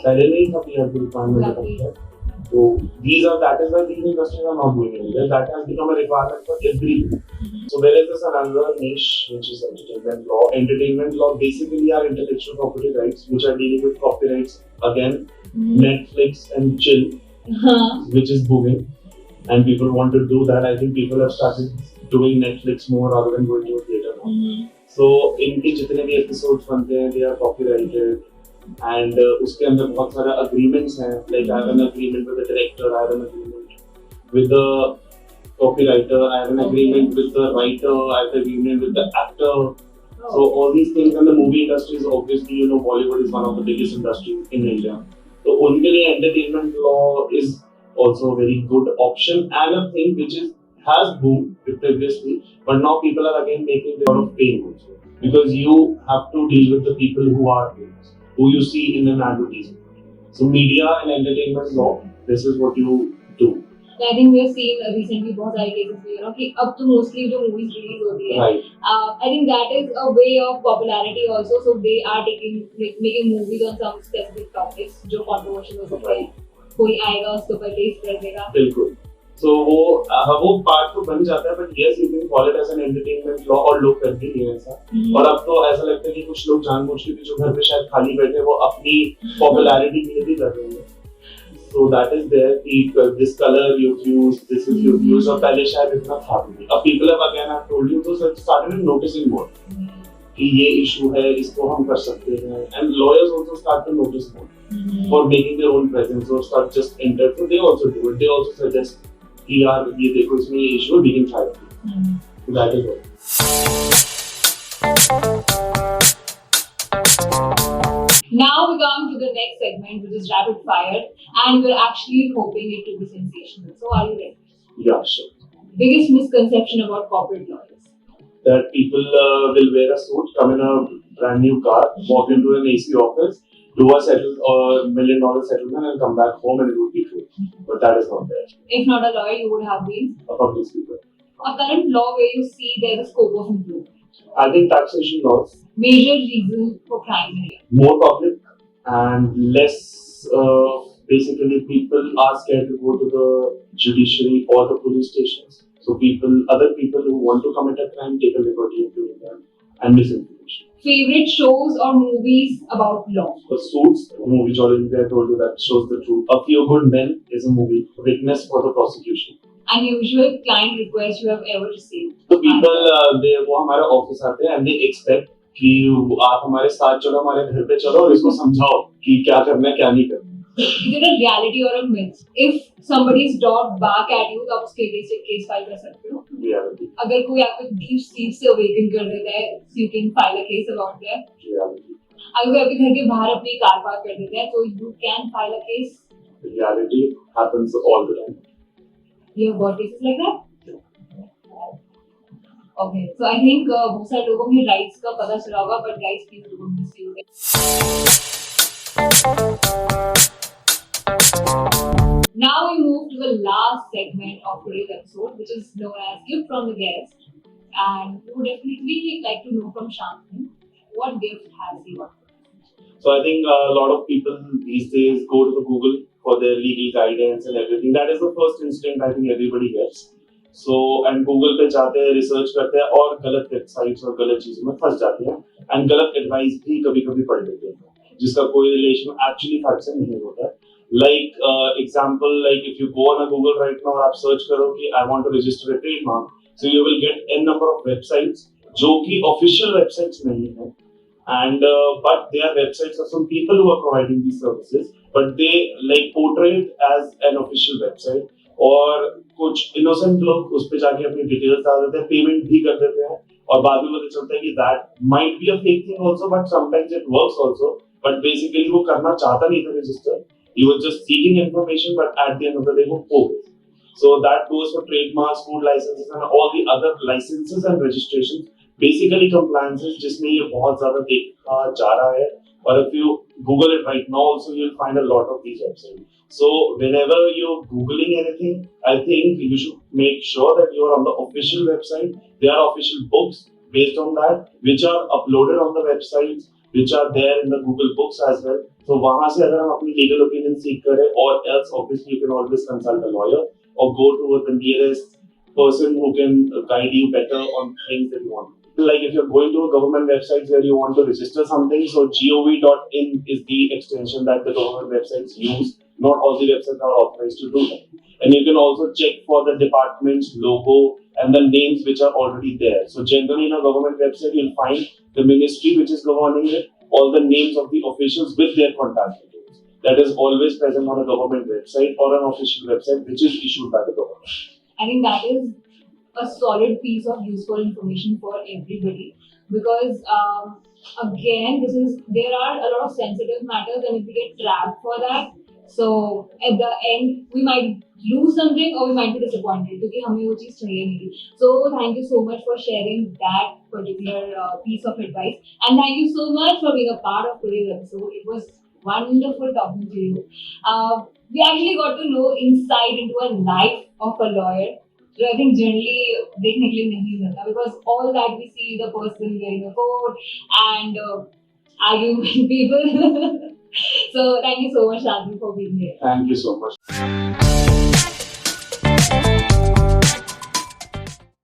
पहले नहीं था PR की requirement. So that is why these industries are not going anywhere. That has become a requirement for everything. So where is this another niche, which is entertainment law? Entertainment law basically are intellectual property rights, which are dealing with copyrights. Again, Netflix and chill, which is booming, and people want to do that. I think people have started doing Netflix more rather than going to a theater now. So इनके जितने भी episodes बनते हैं, they are copyrighted, and उसके अंदर बहुत सारे agreements हैं. Like I have an agreement with the director, I have an agreement with the copywriter, I have an agreement with the writer, I have an agreement with the actor. So all these things, and the movie industry is obviously, you know, Bollywood is one of the biggest industries in India. So उनके लिए entertainment law is also a very good option and a thing which is has boomed previously, but now people are again making a lot of pain also because you have to deal with the people who are famous, who you see in an advertisement. So media and entertainment law, this is what you do. I think we have seen recently बहुत सारे cases में, you know, कि अब तो mostly जो movies release होती है, Right. I think that is a way of popularity also. So they are making movies on some specific topics जो controversial हो सकते हैं. कोई आएगा उसके ऊपर taste कर देगा. बिल्कुल. So वो पार्ट तो बन जाता है, but yes, you can call it as an entertainment law और लोग करते ही हैं ऐसा. और अब तो ऐसा लगता है कि कुछ लोग जानबूझ के भी जो घर पे शायद खाली बैठे वो अपनी popularity के लिए भी कर रहे हैं. So that is there. This color you've used, this is you've used. और पहले शायद इतना था भी नहीं. अब people have again I've told you, so started noticing more. कि ये issue है, इसको हम कर सकते हैं. And lawyers also start to notice more for making their own presence or start just enter. So they also do it. They also suggest कि यार ये देखो इसमें ये issue we can try it. So that is it. Now we come to the next segment, which is rapid fire, and we're actually hoping it to be sensational. So are you ready? Yeah, sure. Biggest misconception about corporate lawyers? That people will wear a suit, come in a brand new car, walk into an AC office, do a $1 million settlement, and come back home, and it would be true. But that is not there. If not a lawyer, you would have been A public speaker. a current law where you see there's a scope of improvement. I think taxation laws, Major reason for crime here. more public and less. Basically, people are scared to go to the judiciary or the police stations. So other people who want to commit a crime, take a liberty of doing that, and misinformation. Favorite shows or movies about law? The Suits, a movie Jordan I told you that shows the truth. A Few Good Men is a movie. Witness for the prosecution. Unusual client request you have ever received? So people, वो हमारे office आते हैं and they expect कि आप हमारे साथ चलो, हमारे घर पे चलो और इसको समझाओ कि क्या करना है क्या नहीं करना. Is it a reality or a myth? If somebody's dog bark at you, तो आप उसके against एक case file कर सकते हो. Reality. अगर कोई आपको deep sleep से awaken कर देता है, so you can file a case about that. Reality. अगर कोई आपके घर के बाहर अपनी कार पार्क कर देता है, तो you can file a case. Reality happens all the time. You have got cases like that? Okay, so I think बहुत सारे लोगों को rights का पता चला होगा, but guys please don't misuse it. Now we move to the last segment of today's episode, which is known as Gift from the Guest. And we would definitely like to know from Shantanu, what gift has he got? So I think a lot of people these days go to the Google for their legal guidance and everything. That is the first instinct I think everybody gets. So and Google पे जाते हैं, research करते हैं और गलत websites और गलत चीजों में फंस जाते हैं and गलत एडवाइस भी कभी-कभी पढ़ लेते हैं जिसका कोई रिलेशन एक्चुअली फैक्ट से नहीं होता है. Like example, like if you go on a Google right now, आप search करो कि I want to register a trademark, so you will get n number of websites जो कि official websites नहीं है, and but they are websites of some people who are providing these services, but they like portray it as an official website. और कुछ innocent लोग उस पे जाके अपनी डिटेल्स डाल देते हैं, पेमेंट भी कर देते हैं और बाद में पता चलता है कि that might be a fake thing also, but sometimes it works also. But basically वो करना चाहता नहीं था register. He was just seeking information, but at the end of the day, वो हो गए. So that goes for trademarks, food licenses, and all the other licenses and registrations. Basically, compliances, जिसमें ये बहुत ज़्यादा देखा जा रहा है. Or if you Google it right now, also you'll find a lot of these websites. So whenever you're Googling anything, I think you should make sure that you're on the official website. There are official books based on that, which are uploaded on the websites, which are there in the Google Books as well. So वहाँ से अगर हम अपनी legal opinion seek करें, or else obviously you can always consult a lawyer or go to the nearest person who can guide you better on things that you want. Like if you're going to a government website where you want to register something, so gov.in is the extension that the government websites use. Not all the websites are authorized to do that. And you can also check for the department's logo and the names which are already there. So generally in a government website, you'll find the ministry which is governing it, all the names of the officials with their contact details. That is always present on a government website or an official website which is issued by the government. I think that is a solid piece of useful information for everybody. because again, there are a lot of sensitive matters, and if we get trapped for that, so at the end we might lose something or we might be disappointed because हमें वो चीज़ चाहिए नहीं थी. So thank you so much for sharing that particular piece of advice, and thank you so much for being a part of today's episode. It was wonderful talking to you. We actually got to know insight into a life of a lawyer. So I think generally देखने के लिए नहीं मिलता, because all that we see is the person wearing a coat and arguing with people. So thank you so much, Shadri, for being here. Thank you so much.